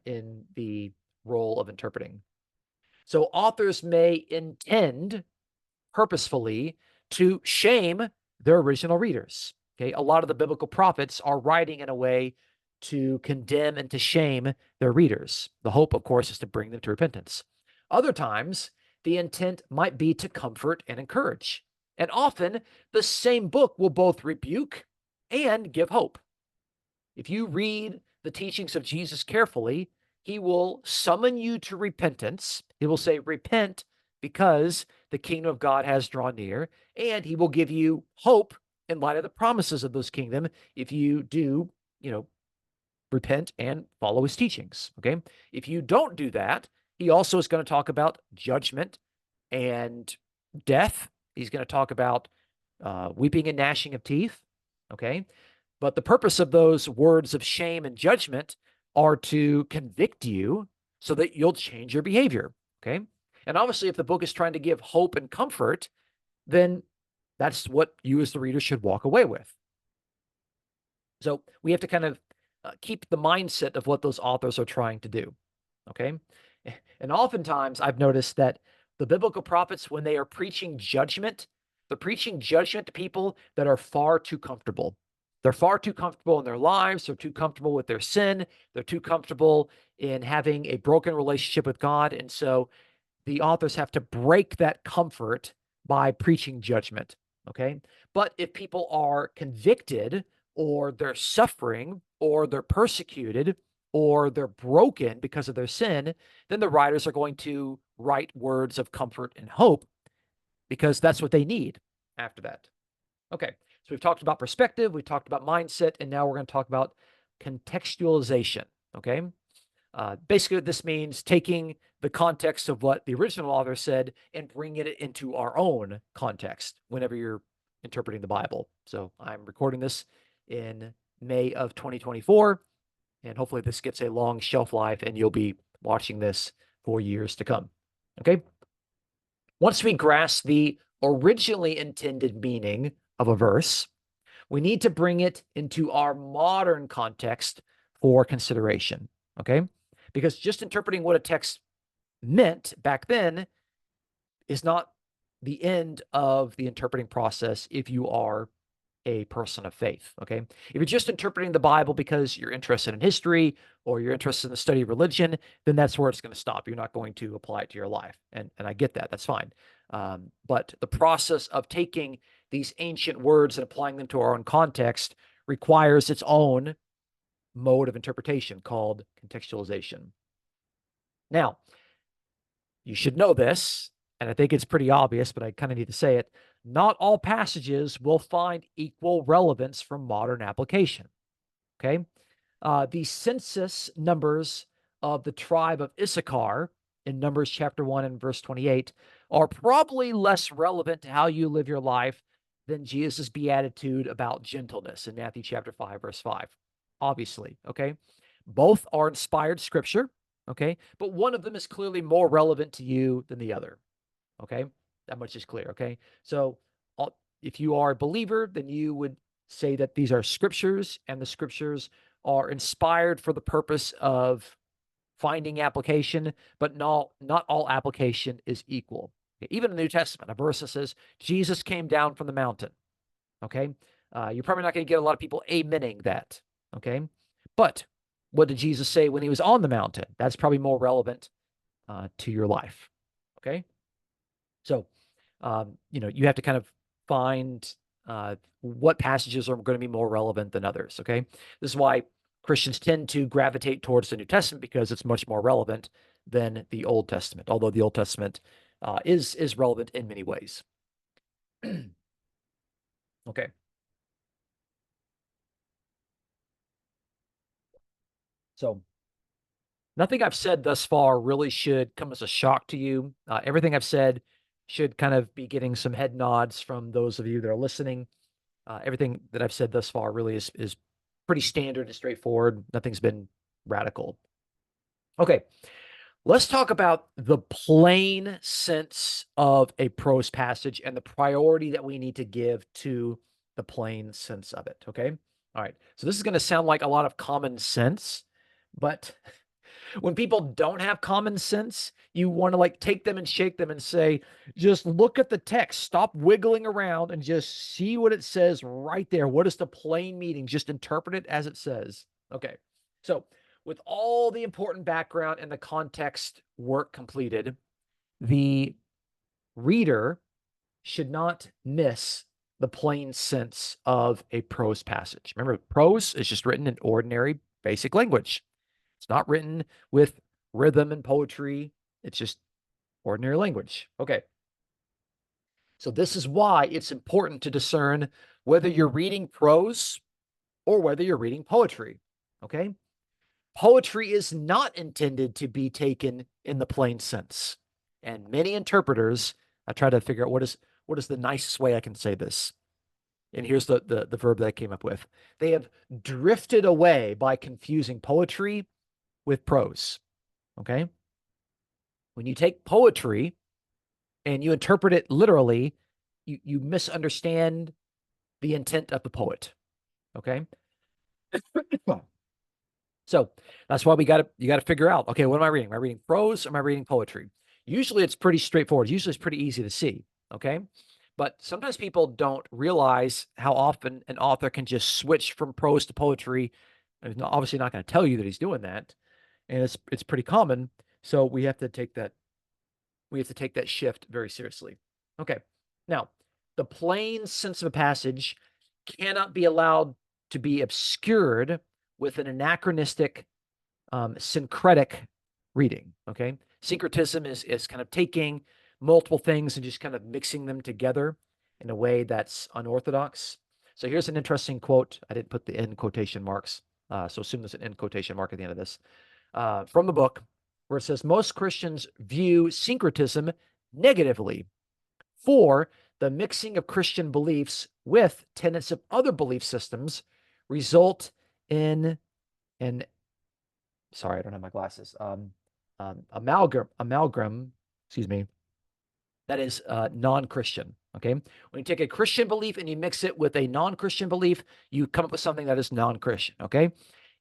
in the role of interpreting. So authors may intend purposefully to shame their original readers. Okay, a lot of the biblical prophets are writing in a way to condemn and to shame their readers. The hope, of course, is to bring them to repentance. Other times, the intent might be to comfort and encourage. And often, the same book will both rebuke and give hope. If you read the teachings of Jesus carefully, he will summon you to repentance. He will say, repent because the kingdom of God has drawn near, and he will give you hope in light of the promises of those kingdom if you do, repent and follow his teachings. Okay. If you don't do that, he also is going to talk about judgment and death. He's going to talk about weeping and gnashing of teeth. Okay. But the purpose of those words of shame and judgment are to convict you so that you'll change your behavior. Okay. And obviously, if the book is trying to give hope and comfort, then that's what you as the reader should walk away with. So we have to kind of keep the mindset of what those authors are trying to do. Okay. And oftentimes I've noticed that the biblical prophets, when they are preaching judgment, they're preaching judgment to people that are far too comfortable. They're far too comfortable in their lives. They're too comfortable with their sin. They're too comfortable in having a broken relationship with God. And so the authors have to break that comfort by preaching judgment. Okay. But if people are convicted or they're suffering or they're persecuted or they're broken because of their sin, then the writers are going to write words of comfort and hope because that's what they need after that. Okay. So we've talked about perspective, we've talked about mindset, and now we're going to talk about contextualization. Okay. Basically, this means taking the context of what the original author said and bringing it into our own context whenever you're interpreting the Bible. So I'm recording this in May of 2024, and hopefully this gets a long shelf life and you'll be watching this for years to come. Okay. Once we grasp the originally intended meaning of a verse, we need to bring it into our modern context for consideration. Okay. Because just interpreting what a text meant back then is not the end of the interpreting process if you are a person of faith. Okay. If you're just interpreting the Bible because you're interested in history or you're interested in the study of religion, then that's where it's going to stop. You're not going to apply it to your life. And I get that. That's fine. But the process of taking these ancient words and applying them to our own context requires its own mode of interpretation called contextualization. Now, you should know this, and I think it's pretty obvious, but I kind of need to say it. Not all passages will find equal relevance for modern application. Okay. The census numbers of the tribe of Issachar in Numbers chapter 1 and verse 28 are probably less relevant to how you live your life than Jesus' beatitude about gentleness in Matthew chapter 5, verse 5. Obviously, okay? Both are inspired scripture, okay? But one of them is clearly more relevant to you than the other, okay? That much is clear, okay? So if you are a believer, then you would say that these are scriptures, and the scriptures are inspired for the purpose of finding application, but not all application is equal. Even in the New Testament, a verse that says Jesus came down from the mountain. Okay, you're probably not going to get a lot of people amening that. Okay, but what did Jesus say when he was on the mountain? That's probably more relevant to your life. Okay, so you have to kind of find what passages are going to be more relevant than others. Okay, this is why Christians tend to gravitate towards the New Testament, because it's much more relevant than the Old Testament, although the Old Testament is relevant in many ways. Okay. So nothing I've said thus far really should come as a shock to you. Everything I've said should kind of be getting some head nods from those of you that are listening. Everything that I've said thus far really is pretty standard and straightforward. Nothing's been radical. Okay, let's talk about the plain sense of a prose passage and the priority that we need to give to the plain sense of it. Okay. All right. So this is going to sound like a lot of common sense, but when people don't have common sense, you want to like take them and shake them and say, just look at the text, stop wiggling around and just see what it says right there. What is the plain meaning? Just interpret it as it says. Okay. So, with all the important background and the context work completed, the reader should not miss the plain sense of a prose passage. Remember, prose is just written in ordinary basic language. It's not written with rhythm and poetry. It's just ordinary language. Okay. So this is why it's important to discern whether you're reading prose or whether you're reading poetry. Okay. Poetry is not intended to be taken in the plain sense. And many interpreters, I try to figure out what is the nicest way I can say this. And here's the verb that I came up with. They have drifted away by confusing poetry with prose. Okay. When you take poetry and you interpret it literally, you misunderstand the intent of the poet. Okay. So that's why you got to figure out, okay, what am I reading? Am I reading prose or am I reading poetry? Usually it's pretty straightforward. Usually it's pretty easy to see. Okay. But sometimes people don't realize how often an author can just switch from prose to poetry. And he's obviously not going to tell you that he's doing that. And it's pretty common. So we have to take that shift very seriously. Okay. Now, the plain sense of a passage cannot be allowed to be obscured with an anachronistic, syncretic reading. Okay. Syncretism is kind of taking multiple things and just kind of mixing them together in a way that's unorthodox. So here's an interesting quote. I didn't put the end quotation marks. So assume there's an end quotation mark at the end of this. From the book, where it says, most Christians view syncretism negatively, for the mixing of Christian beliefs with tenets of other belief systems result in an, sorry, I don't have my glasses, amalgam, excuse me, that is non-Christian. Okay. When you take a Christian belief and you mix it with a non-Christian belief, you come up with something that is non-Christian. Okay.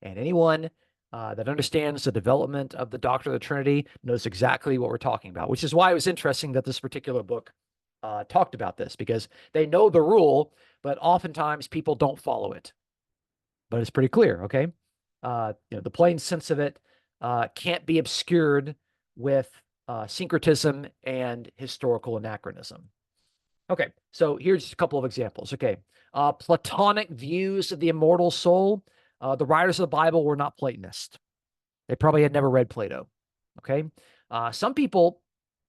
And anyone that understands the development of the doctrine of the Trinity knows exactly what we're talking about, which is why it was interesting that this particular book talked about this, because they know the rule, but oftentimes people don't follow it. But it's pretty clear. Okay. The plain sense of it can't be obscured with syncretism and historical anachronism. Okay, so here's a couple of examples. Okay, Platonic views of the immortal soul. The writers of the Bible were not Platonists. They probably had never read Plato. Okay, some people,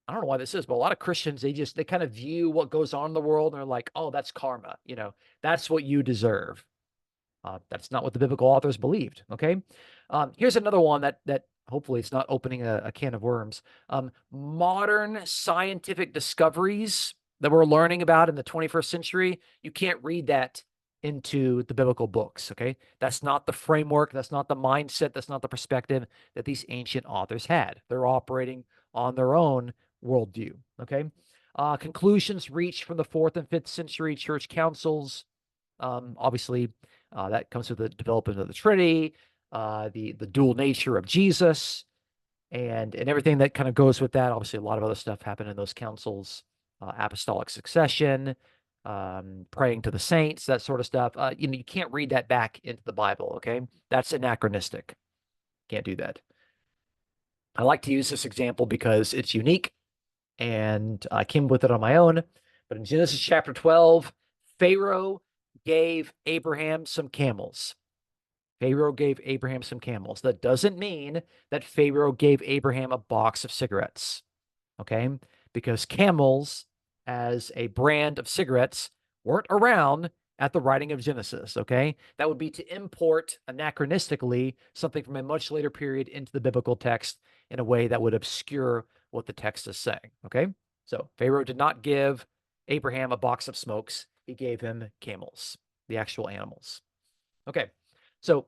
I don't know why this is, but a lot of Christians, they kind of view what goes on in the world and they're like, oh, that's karma. That's what you deserve. That's not what the biblical authors believed. Okay, here's another one that hopefully it's not opening a can of worms. Modern scientific discoveries that we're learning about in the 21st century, you can't read that into the biblical books. Okay, that's not the framework, that's not the mindset, that's not the perspective that these ancient authors had. They're operating on their own worldview. Okay, conclusions reached from the fourth and fifth century church councils. Obviously, that comes with the development of the Trinity, the dual nature of Jesus, and everything that kind of goes with that. Obviously, a lot of other stuff happened in those councils, apostolic succession, praying to the saints, that sort of stuff. You can't read that back into the Bible. Okay, that's anachronistic. Can't do that. I like to use this example because it's unique, and I came with it on my own. But in Genesis chapter 12, Pharaoh gave Abraham some camels. Pharaoh gave Abraham some camels. That doesn't mean that Pharaoh gave Abraham a box of cigarettes, okay? Because camels, as a brand of cigarettes, weren't around at the writing of Genesis, okay? That would be to import anachronistically something from a much later period into the biblical text in a way that would obscure what the text is saying, okay? So Pharaoh did not give Abraham a box of smokes. He gave him camels, the actual animals. Okay, so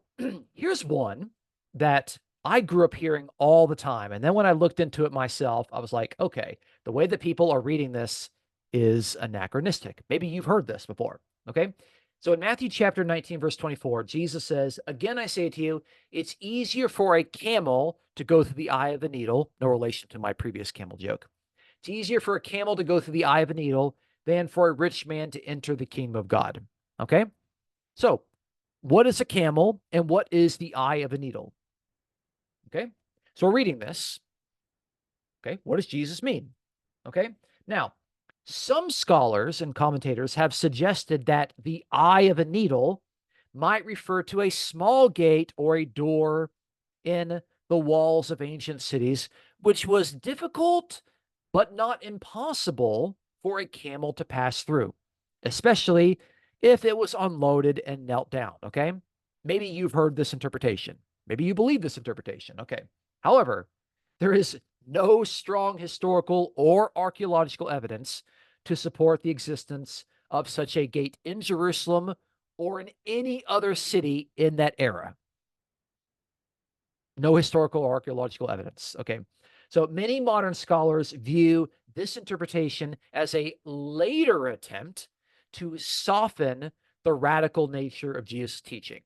here's one that I grew up hearing all the time. And then when I looked into it myself, I was like, okay, the way that people are reading this is anachronistic. Maybe you've heard this before. Okay. So in Matthew chapter 19, verse 24, Jesus says, again, I say to you, it's easier for a camel to go through the eye of the needle. No relation to my previous camel joke. It's easier for a camel to go through the eye of a needle than for a rich man to enter the kingdom of God. Okay. So what is a camel and what is the eye of a needle? Okay. So we're reading this. Okay. What does Jesus mean? Okay. Now, some scholars and commentators have suggested that the eye of a needle might refer to a small gate or a door in the walls of ancient cities, which was difficult but not impossible for a camel to pass through, especially if it was unloaded and knelt down. Okay. Maybe you've heard this interpretation. Maybe you believe this interpretation. Okay. However, there is no strong historical or archaeological evidence to support the existence of such a gate in Jerusalem or in any other city in that era. No historical or archaeological evidence. Okay. So many modern scholars view this interpretation as a later attempt to soften the radical nature of Jesus' teaching.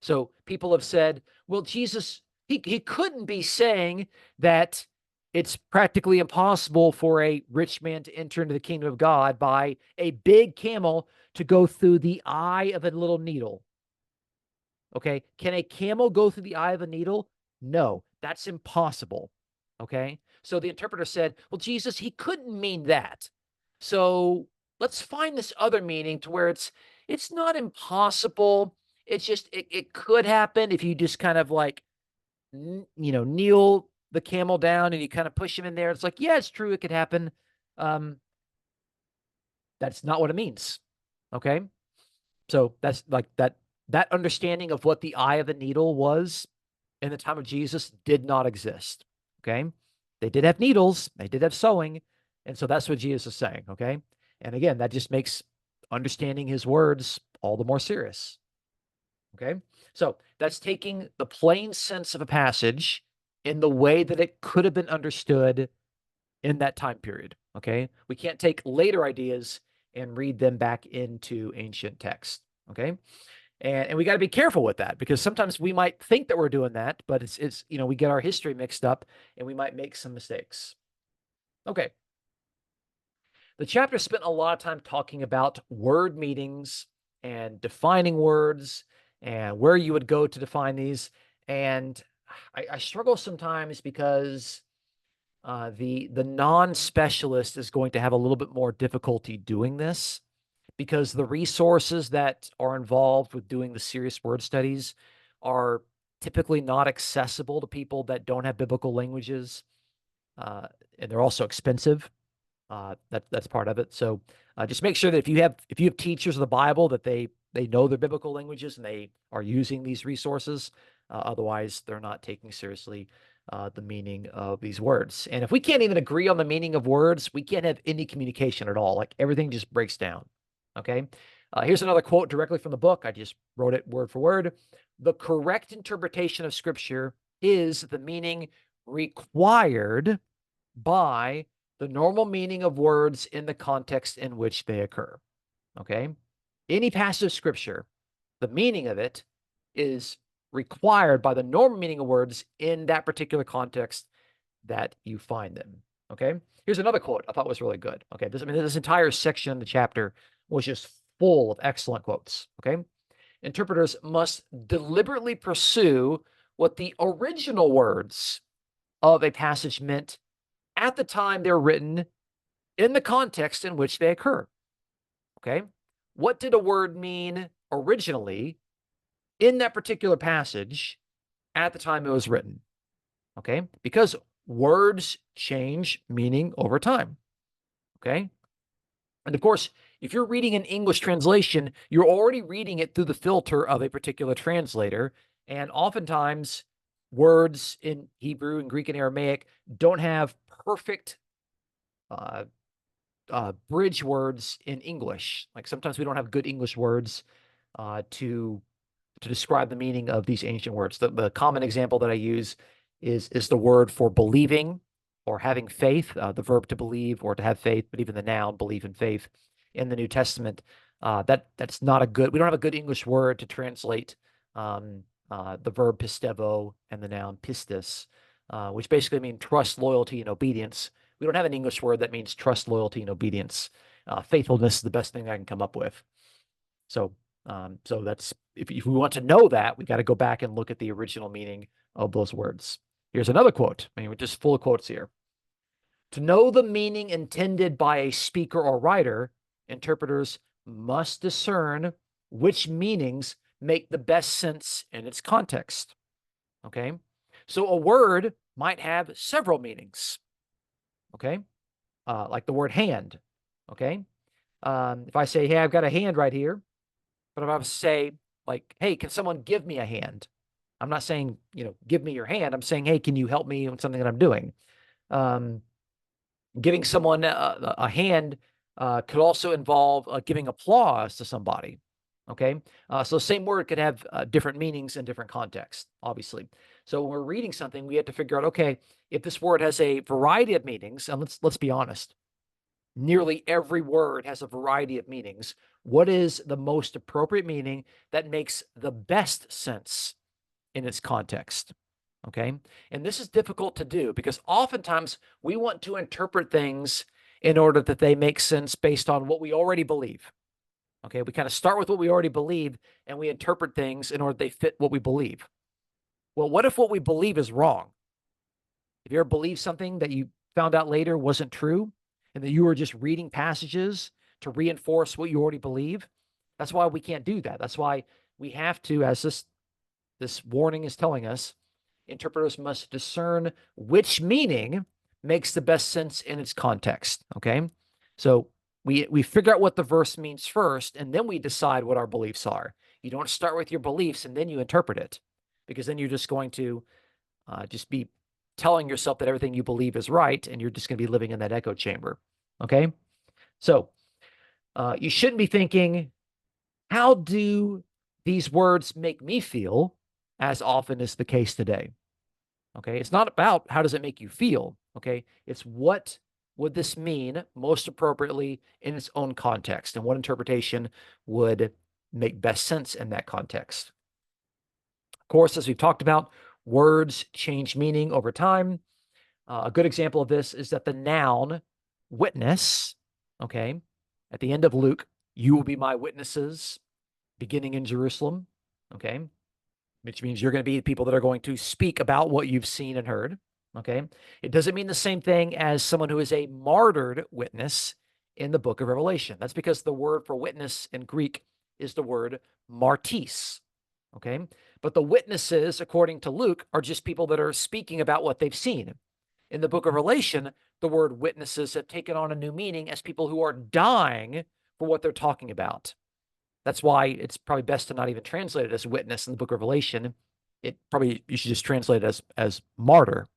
So people have said, well, Jesus, he couldn't be saying that it's practically impossible for a rich man to enter into the kingdom of God by a big camel to go through the eye of a little needle. Okay. Can a camel go through the eye of a needle? No, that's impossible. Okay. So the interpreter said, well, Jesus, he couldn't mean that. So let's find this other meaning to where it's not impossible. It's just it could happen if you just kind of like kneel the camel down and you kind of push him in there. It's like, yeah, it's true, it could happen. That's not what it means. Okay. So that's like that understanding of what the eye of the needle was in the time of Jesus did not exist. Okay. They did have needles, they did have sewing. And so that's what Jesus is saying. Okay. And again, that just makes understanding his words all the more serious. Okay. So that's taking the plain sense of a passage in the way that it could have been understood in that time period. Okay. We can't take later ideas and read them back into ancient text. Okay. And we got to be careful with that because sometimes we might think that we're doing that, but it's we get our history mixed up and we might make some mistakes. Okay. The chapter spent a lot of time talking about word meanings and defining words and where you would go to define these. And I struggle sometimes because The non-specialist is going to have a little bit more difficulty doing this because the resources that are involved with doing the serious word studies are typically not accessible to people that don't have biblical languages, and they're also expensive. That's part of it. So just make sure that if you have teachers of the Bible that they know their biblical languages and they are using these resources. Otherwise, they're not taking seriously the meaning of these words. And if we can't even agree on the meaning of words, we can't have any communication at all. Like everything just breaks down. Okay. Here's another quote directly from the book. I just wrote it word for word. The correct interpretation of Scripture is the meaning required by the normal meaning of words in the context in which they occur. Okay. Any passage of Scripture, the meaning of it is required by the normal meaning of words in that particular context that you find them. Okay. Here's another quote I thought was really good. Okay. This entire section of the chapter was just full of excellent quotes. Okay. Interpreters must deliberately pursue what the original words of a passage meant at the time they're written in the context in which they occur. Okay. What did a word mean originally in that particular passage at the time it was written? Okay. Because words change meaning over time. Okay. And of course, if you're reading an English translation, you're already reading it through the filter of a particular translator. And oftentimes, words in Hebrew and Greek and Aramaic don't have perfect uh, bridge words in English. Like sometimes we don't have good English words to describe the meaning of these ancient words. The common example that I use is the word for believing or having faith, the verb to believe or to have faith, but even the noun believe and faith in the New Testament. That's not a good. We don't have a good English word to translate the verb pistevo and the noun pistis, which basically mean trust, loyalty, and obedience. We don't have an English word that means trust, loyalty, and obedience. Faithfulness is the best thing I can come up with. So that's if we want to know that, we got to go back and look at the original meaning of those words. Here's another quote. I mean, we're just full of quotes here. To know the meaning intended by a speaker or writer, interpreters must discern which meanings make the best sense in its context. Okay. So a word might have several meanings. Okay. Like the word hand. Okay. If I say, hey, I've got a hand right here, but if I say, like, hey, can someone give me a hand? I'm not saying, give me your hand. I'm saying, hey, can you help me with something that I'm doing? Giving someone a hand could also involve giving applause to somebody. Okay. So same word could have different meanings in different contexts, obviously. So when we're reading something, we have to figure out, okay, if this word has a variety of meanings, and let's be honest, nearly every word has a variety of meanings. What is the most appropriate meaning that makes the best sense in its context? Okay. And this is difficult to do because oftentimes we want to interpret things in order that they make sense based on what we already believe. Okay. We kind of start with what we already believe and we interpret things in order they fit what we believe. Well, what if what we believe is wrong? If you ever believe something that you found out later wasn't true and that you were just reading passages to reinforce what you already believe, that's why we can't do that. That's why we have to, as this warning is telling us, interpreters must discern which meaning makes the best sense in its context. Okay. So we figure out what the verse means first, and then we decide what our beliefs are. You don't start with your beliefs and then you interpret it, because then you're just going to just be telling yourself that everything you believe is right, and you're just going to be living in that echo chamber. Okay. So you shouldn't be thinking, how do these words make me feel, as often is the case today? Okay. It's not about how does it make you feel. Okay. It's what would this mean most appropriately in its own context, and what interpretation would make best sense in that context. Of course, as we've talked about, words change meaning over time. A good example of this is that the noun witness, okay, at the end of Luke, you will be my witnesses beginning in Jerusalem, okay, which means you're going to be people that are going to speak about what you've seen and heard, Okay. It doesn't mean the same thing as someone who is a martyred witness in the book of Revelation. That's because the word for witness in Greek is the word martis. Okay. But the witnesses, according to Luke, are just people that are speaking about what they've seen. In the book of Revelation, the word witnesses have taken on a new meaning as people who are dying for what they're talking about. That's why it's probably best to not even translate it as witness in the book of Revelation. You should just translate it as martyr.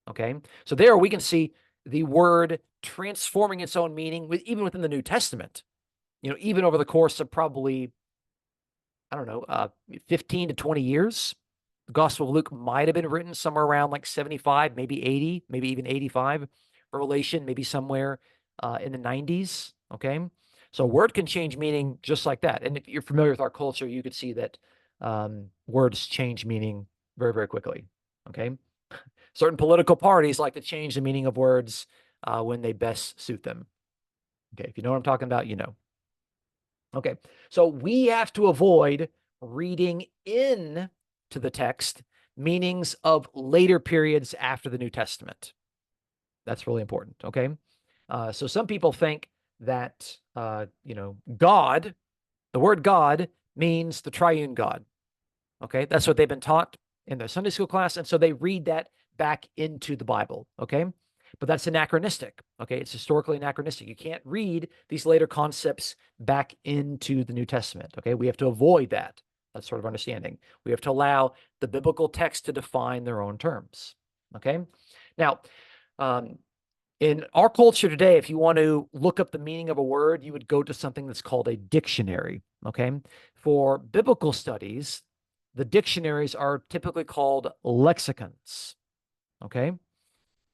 Okay. So there we can see the word transforming its own meaning even within the New Testament, even over the course of probably, I don't know, 15 to 20 years. The Gospel of Luke might have been written somewhere around like 75, maybe 80, maybe even 85. Revelation, maybe somewhere in the 90s. Okay. So a word can change meaning just like that. And if you're familiar with our culture, you could see that words change meaning very, very quickly. Okay. Certain political parties like to change the meaning of words when they best suit them. Okay. If you know what I'm talking about, you know. Okay. So we have to avoid reading in to the text meanings of later periods after the New Testament. That's really important. Okay. So some people think that, God, the word God means the triune God. Okay. That's what they've been taught in their Sunday school class. And so they read that back into the Bible. Okay. But that's anachronistic. Okay. It's historically anachronistic. You can't read these later concepts back into the New Testament. Okay. We have to avoid that sort of understanding. We have to allow the biblical text to define their own terms. Okay. Now, in our culture today, if you want to look up the meaning of a word, you would go to something that's called a dictionary. Okay. For biblical studies, the dictionaries are typically called lexicons. Okay.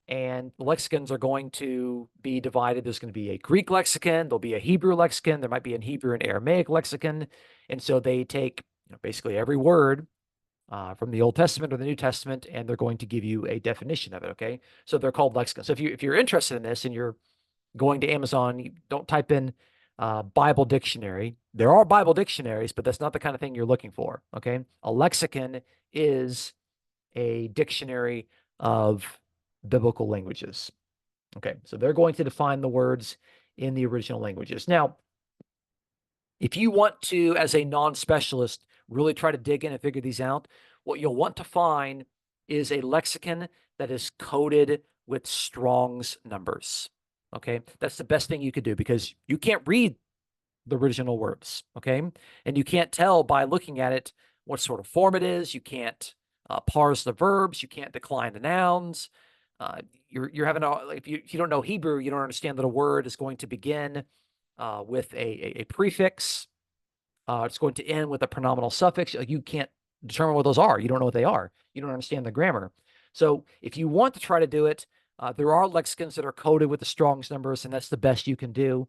And the lexicons are going to be divided. There's going to be a Greek lexicon, there'll be a Hebrew lexicon, there might be a Hebrew and Aramaic lexicon. And so they take basically every word from the Old Testament or the New Testament, and they're going to give you a definition of it. Okay. So they're called lexicons. So if you're interested in this and you're going to Amazon, you don't type in Bible dictionary. There are Bible dictionaries, but that's not the kind of thing you're looking for. Okay. A lexicon is a dictionary of biblical languages. Okay, so they're going to define the words in the original languages. Now, if you want to, as a non-specialist, really try to dig in and figure these out, what you'll want to find is a lexicon that is coded with Strong's numbers. Okay, that's the best thing you could do because you can't read the original words. Okay, and you can't tell by looking at it what sort of form it is. You can't parse the verbs. You can't decline the nouns. You're having if you don't know Hebrew, you don't understand that a word is going to begin with a prefix. It's going to end with a pronominal suffix. You can't determine what those are. You don't know what they are. You don't understand the grammar. So if you want to try to do it, there are lexicons that are coded with the Strong's numbers, and that's the best you can do.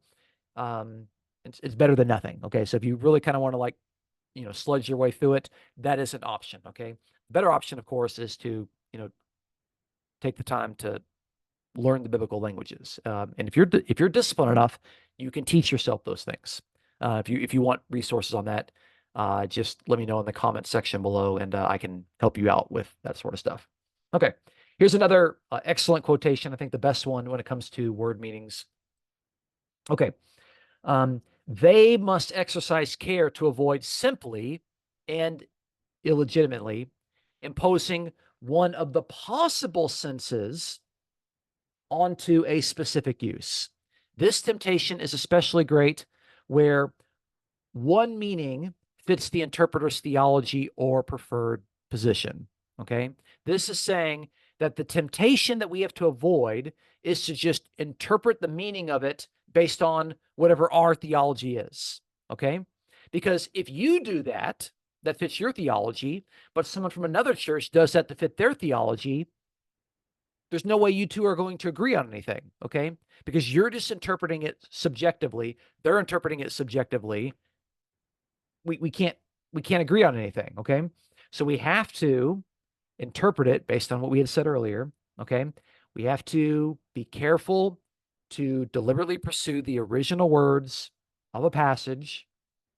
It's better than nothing. Okay, so if you really kind of want to sludge your way through it, that is an option. Okay, the better option, of course, is to take the time to learn the biblical languages. And if you're disciplined enough, you can teach yourself those things. If you want resources on that, just let me know in the comments section below, and I can help you out with that sort of stuff. Okay, here's another excellent quotation. I think the best one when it comes to word meanings. Okay, they must exercise care to avoid simply and illegitimately imposing one of the possible senses onto a specific use. This temptation is especially great where one meaning fits the interpreter's theology or preferred position. Okay. This is saying that the temptation that we have to avoid is to just interpret the meaning of it based on whatever our theology is. Okay. Because if you do that, that fits your theology, but someone from another church does that to fit their theology, there's no way you two are going to agree on anything, okay? Because you're just interpreting it subjectively. They're interpreting it subjectively. We can't agree on anything, okay? So we have to interpret it based on what we had said earlier, okay? We have to be careful to deliberately pursue the original words of a passage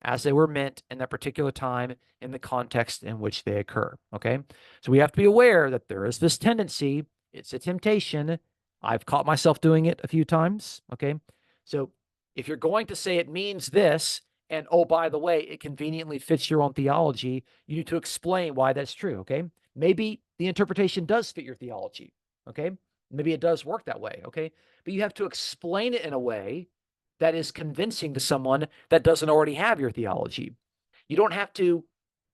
as they were meant in that particular time in the context in which they occur, okay? So we have to be aware that there is this tendency It's a temptation. I've caught myself doing it a few times. Okay. So if you're going to say it means this, and oh, by the way, it conveniently fits your own theology, you need to explain why that's true. Okay. Maybe the interpretation does fit your theology. Okay. Maybe it does work that way. Okay. But you have to explain it in a way that is convincing to someone that doesn't already have your theology. You don't have to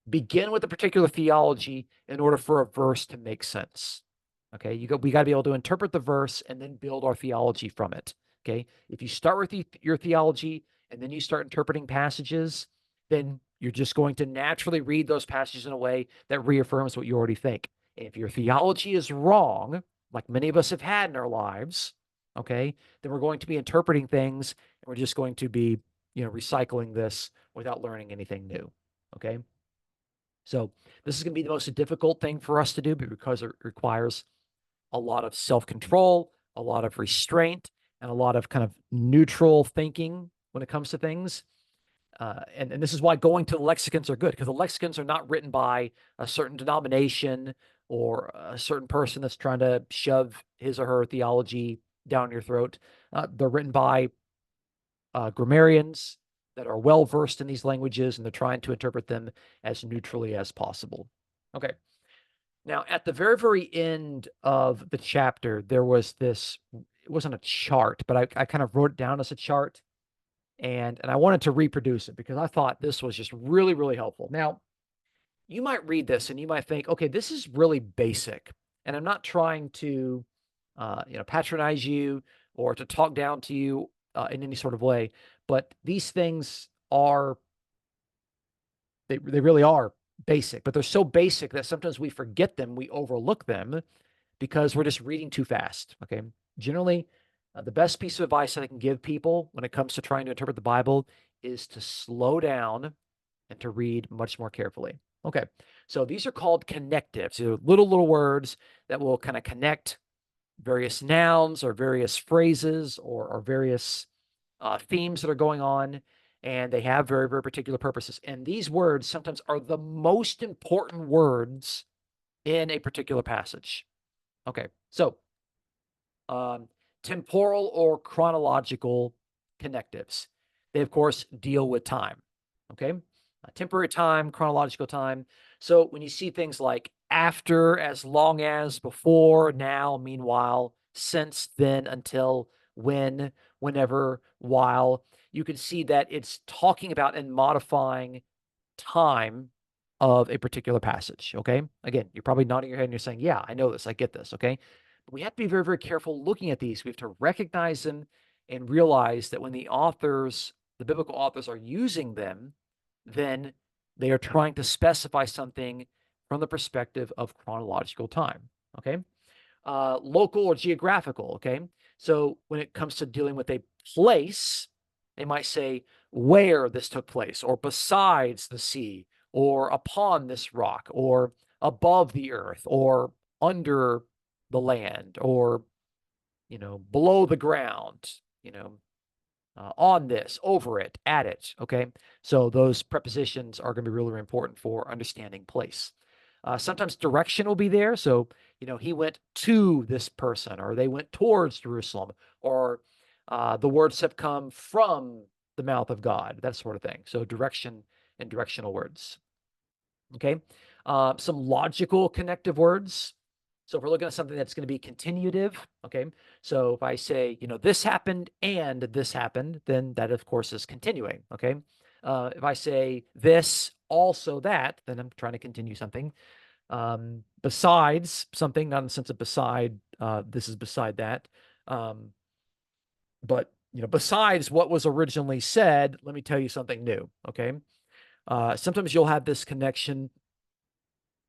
begin with a particular theology in order for a verse to make sense. Okay, we got to be able to interpret the verse and then build our theology from it. Okay, if you start with your theology and then you start interpreting passages, then you're just going to naturally read those passages in a way that reaffirms what you already think. And if your theology is wrong, like many of us have had in our lives, okay, then we're going to be interpreting things and we're just going to be, recycling this without learning anything new. Okay. So this is going to be the most difficult thing for us to do because it requires a lot of self-control, a lot of restraint, and a lot of kind of neutral thinking when it comes to things. And this is why going to the lexicons are good, because the lexicons are not written by a certain denomination or a certain person that's trying to shove his or her theology down your throat. They're written by grammarians that are well versed in these languages, and they're trying to interpret them as neutrally as possible. Okay. Now, at the very, very end of the chapter, there was this, it wasn't a chart, but I kind of wrote it down as a chart, and I wanted to reproduce it because I thought this was just really, really helpful. Now, you might read this and you might think, okay, this is really basic, and I'm not trying to, patronize you or to talk down to you in any sort of way, but these things are, they really are basic, but they're so basic that sometimes we forget them, we overlook them because we're just reading too fast. Okay. Generally, the best piece of advice that I can give people when it comes to trying to interpret the Bible is to slow down and to read much more carefully. Okay. So these are called connectives. They're little words that will kind of connect various nouns or various phrases or various themes that are going on, and they have very, very particular purposes. And these words sometimes are the most important words in a particular passage. Okay, so temporal or chronological connectives. They, of course, deal with time. Okay, temporary time, chronological time. So when you see things like after, as long as, before, now, meanwhile, since, then, until, when, whenever, while, you can see that it's talking about and modifying time of a particular passage. Okay. Again, you're probably nodding your head and you're saying, yeah, I know this. I get this. Okay. But we have to be very, very careful looking at these. We have to recognize them and realize that when the biblical authors are using them, then they are trying to specify something from the perspective of chronological time. Okay. Local or geographical. Okay. So when it comes to dealing with a place, they might say where this took place, or besides the sea, or upon this rock, or above the earth, or under the land, or, below the ground, on this, over it, at it. Okay. So those prepositions are going to be really, really important for understanding place. Sometimes direction will be there. So, he went to this person, or they went towards Jerusalem, or the words have come from the mouth of God, that sort of thing. So direction and directional words. Okay. Some logical connective words. So if we're looking at something that's going to be continuative, okay. So if I say, this happened and this happened, then that of course is continuing. Okay. If I say this, also that, then I'm trying to continue something. Besides something, not in the sense of beside, this is beside that. But besides what was originally said, let me tell you something new. Okay. Sometimes you'll have this connection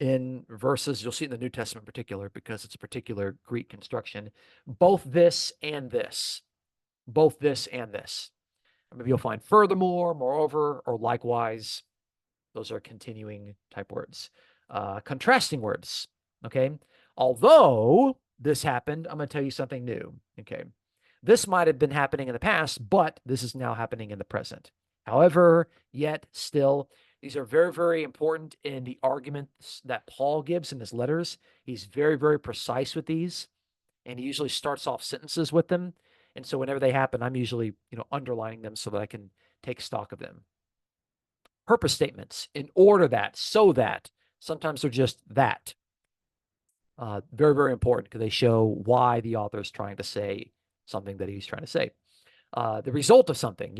in verses. You'll see it in the New Testament in particular, because it's a particular Greek construction. Both this and this. Both this and this. Maybe you'll find furthermore, moreover, or likewise. Those are continuing type words. Contrasting words. Okay. Although this happened, I'm going to tell you something new. Okay. This might have been happening in the past, but this is now happening in the present. However, yet, still, these are very, very important in the arguments that Paul gives in his letters. He's very, very precise with these. and he usually starts off sentences with them. And so whenever they happen, I'm usually, underlining them so that I can take stock of them. Purpose statements, in order that, so that. Sometimes they're just that. Very, very important because they show why the author is trying to say something that he's trying to say. The result of something,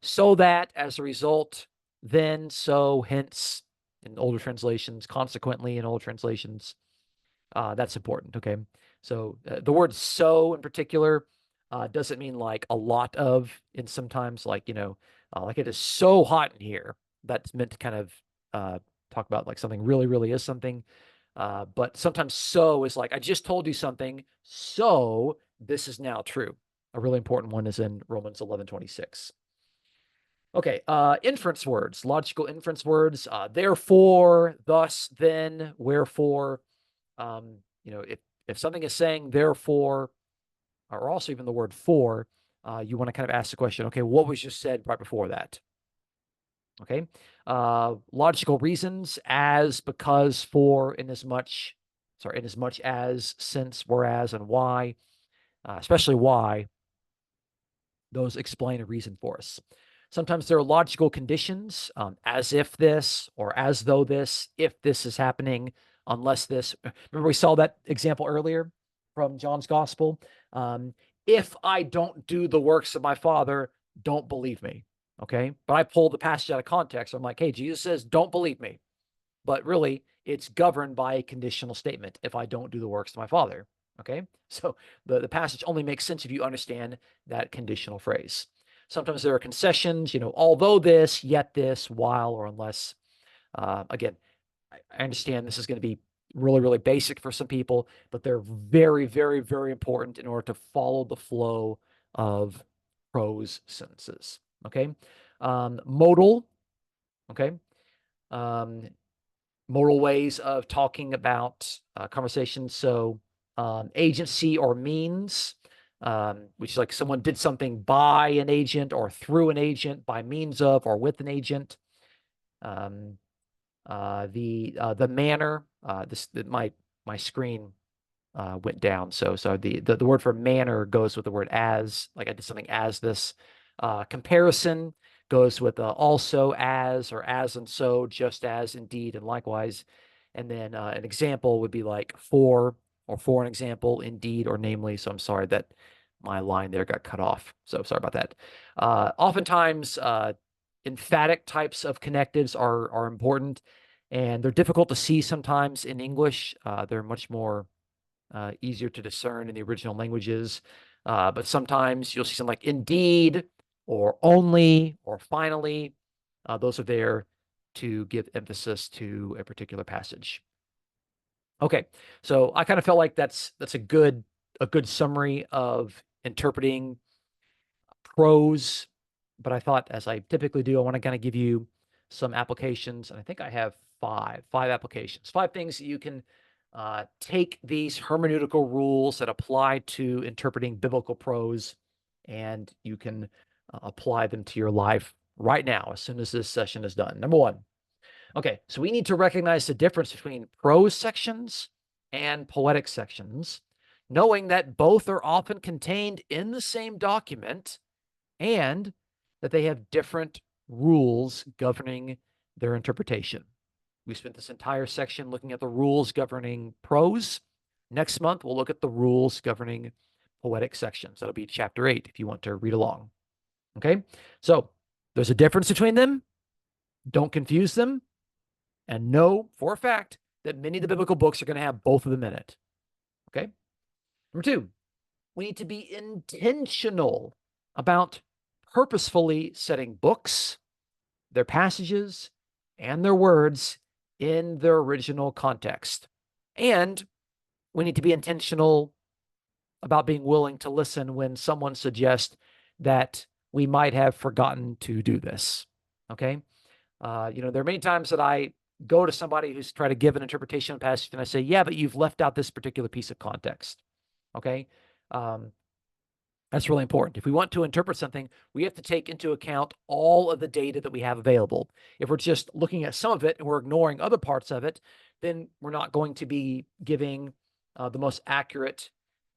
so that, as a result, then, so, hence, in older translations, consequently in older translations. That's important. Okay. So the word so in particular doesn't mean like a lot of, and sometimes like, like it is so hot in here. That's meant to kind of talk about like something really, really is something. But sometimes so is like, I just told you something, so this is now true. A really important one is in Romans 11:26. Okay, inference words, logical inference words, therefore, thus, then, wherefore. If something is saying therefore, or also even the word for, you want to kind of ask the question, okay, what was just said right before that? Okay. Logical reasons, as, because, for, inasmuch as, since, whereas, and why, especially why. Those explain a reason for us. Sometimes there are logical conditions, as if this, or as though this, if this is happening, unless this. Remember, we saw that example earlier from John's Gospel. If I don't do the works of my Father, don't believe me. Okay. But I pulled the passage out of context. I'm like, hey, Jesus says, don't believe me. But really, it's governed by a conditional statement. If I don't do the works of my Father. Okay. So the passage only makes sense if you understand that conditional phrase. Sometimes there are concessions, although this, yet this, while, or unless. Again, I understand this is going to be really, really basic for some people, but they're very, very, very important in order to follow the flow of prose sentences. Okay. Modal. Okay. Modal ways of talking about conversations. So agency or means, which is like someone did something by an agent or through an agent, by means of or with an agent. The manner. My screen went down. So the word for manner goes with the word as, like I did something as this. Comparison goes with also as, or as and so, just as, indeed, and likewise. And then an example would be like for, or for an example, indeed, or namely. So I'm sorry that my line there got cut off. So sorry about that. Oftentimes, emphatic types of connectives are important, and they're difficult to see sometimes in English. They're much more easier to discern in the original languages. But sometimes you'll see something like indeed, or only, or finally. Those are there to give emphasis to a particular passage. Okay, so I kind of felt like that's a good summary of interpreting prose. But I thought, as I typically do, I want to kind of give you some applications, and I think I have five applications, 5 things that you can take these hermeneutical rules that apply to interpreting biblical prose, and you can apply them to your life right now as soon as this session is done. Number 1. Okay, so we need to recognize the difference between prose sections and poetic sections, knowing that both are often contained in the same document and that they have different rules governing their interpretation. We spent this entire section looking at the rules governing prose. Next month, we'll look at the rules governing poetic sections. That'll be chapter 8 if you want to read along. Okay, so there's a difference between them. Don't confuse them. And know for a fact that many of the biblical books are going to have both of them in it. Okay, number 2, we need to be intentional about purposefully setting books, their passages, and their words in their original context. And we need to be intentional about being willing to listen when someone suggests that we might have forgotten to do this. Okay. There are many times that I go to somebody who's trying to give an interpretation of a passage and I say, yeah, but you've left out this particular piece of context. Okay. That's really important. If we want to interpret something, we have to take into account all of the data that we have available. If we're just looking at some of it and we're ignoring other parts of it, then we're not going to be giving the most accurate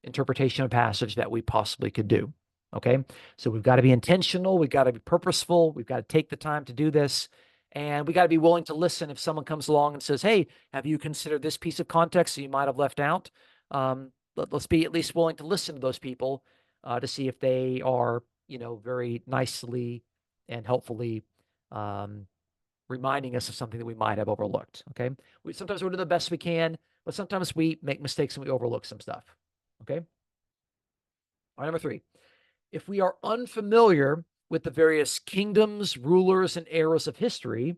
interpretation of passage that we possibly could do. Okay. So we've got to be intentional. We've got to be purposeful. We've got to take the time to do this. And we got to be willing to listen if someone comes along and says, hey, have you considered this piece of context that you might have left out? Let's be at least willing to listen to those people to see if they are, very nicely and helpfully reminding us of something that we might have overlooked. Okay. Sometimes we'll do the best we can, but sometimes we make mistakes and we overlook some stuff. Okay. All right, number 3. If we are unfamiliar with the various kingdoms, rulers, and eras of history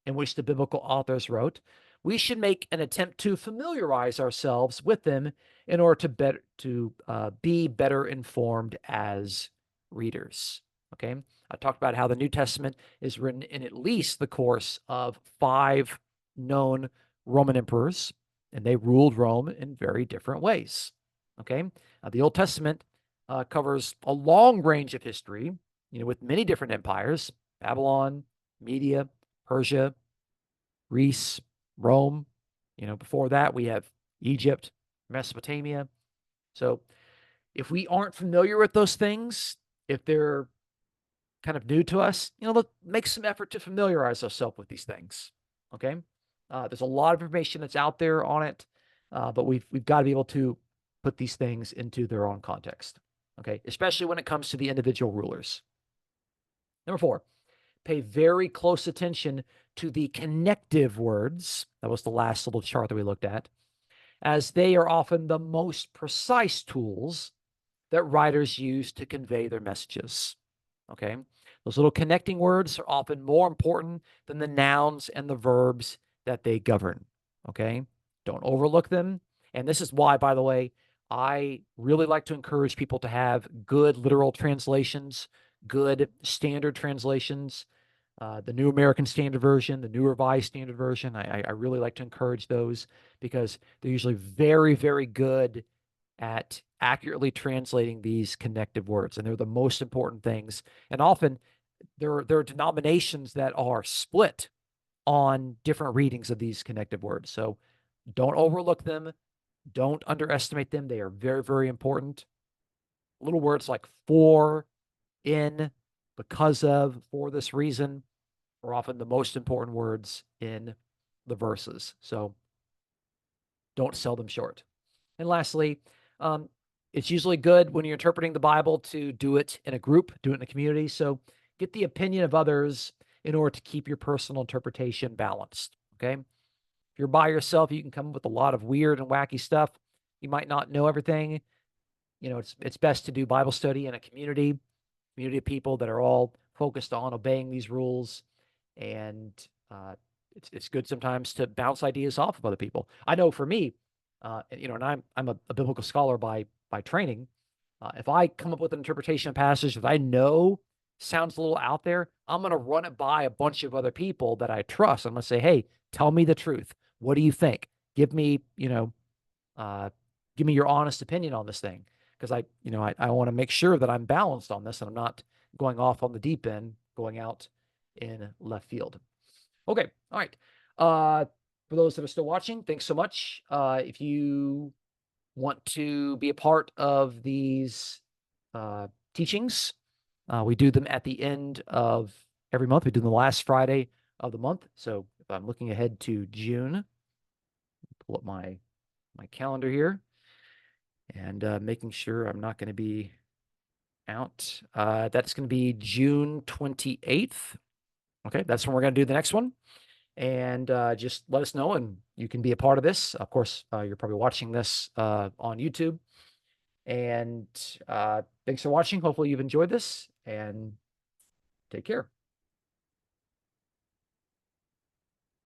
in which the biblical authors wrote, we should make an attempt to familiarize ourselves with them in order to be better informed as readers. Okay, I talked about how the New Testament is written in at least the course of 5 known Roman emperors, and they ruled Rome in very different ways. Okay, the Old Testament covers a long range of history, with many different empires: Babylon, Media, Persia, Greece, Rome. Before that, we have Egypt, Mesopotamia. So if we aren't familiar with those things, if they're kind of new to us, let's make some effort to familiarize ourselves with these things. Okay. There's a lot of information that's out there on it, but we've got to be able to put these things into their own context. Okay, especially when it comes to the individual rulers. Number 4, pay very close attention to the connective words. That was the last little chart that we looked at, as they are often the most precise tools that writers use to convey their messages. Okay, those little connecting words are often more important than the nouns and the verbs that they govern. Okay, don't overlook them. And this is why, by the way, I really like to encourage people to have good literal translations, good standard translations, the New American Standard Version, the New Revised Standard Version. I really like to encourage those because they're usually very, very good at accurately translating these connective words. And they're the most important things. And often there are denominations that are split on different readings of these connective words. So don't overlook them. Don't underestimate them. They are very, very important. Little words like for, in, because of, for this reason are often the most important words in the verses. So don't sell them short. And lastly, it's usually good when you're interpreting the Bible to do it in a group, do it in a community. So get the opinion of others in order to keep your personal interpretation balanced. Okay. If you're by yourself, you can come up with a lot of weird and wacky stuff. You might not know everything. It's best to do Bible study in a community of people that are all focused on obeying these rules. And it's good sometimes to bounce ideas off of other people. I know for me, and I'm a biblical scholar by training. If I come up with an interpretation of passage that I know sounds a little out there, I'm going to run it by a bunch of other people that I trust. I'm going to say, hey, tell me the truth. What do you think? Give me, give me your honest opinion on this thing. Because I want to make sure that I'm balanced on this and I'm not going off on the deep end, going out in left field. Okay. All right. For those that are still watching, thanks so much. If you want to be a part of these teachings, we do them at the end of every month. We do them the last Friday of the month. So if I'm looking ahead to June, pull up my calendar here and making sure I'm not going to be out. That's going to be June 28th. Okay, that's when we're going to do the next one. And just let us know, and you can be a part of this. Of course, you're probably watching this on YouTube. And thanks for watching. Hopefully you've enjoyed this, and take care.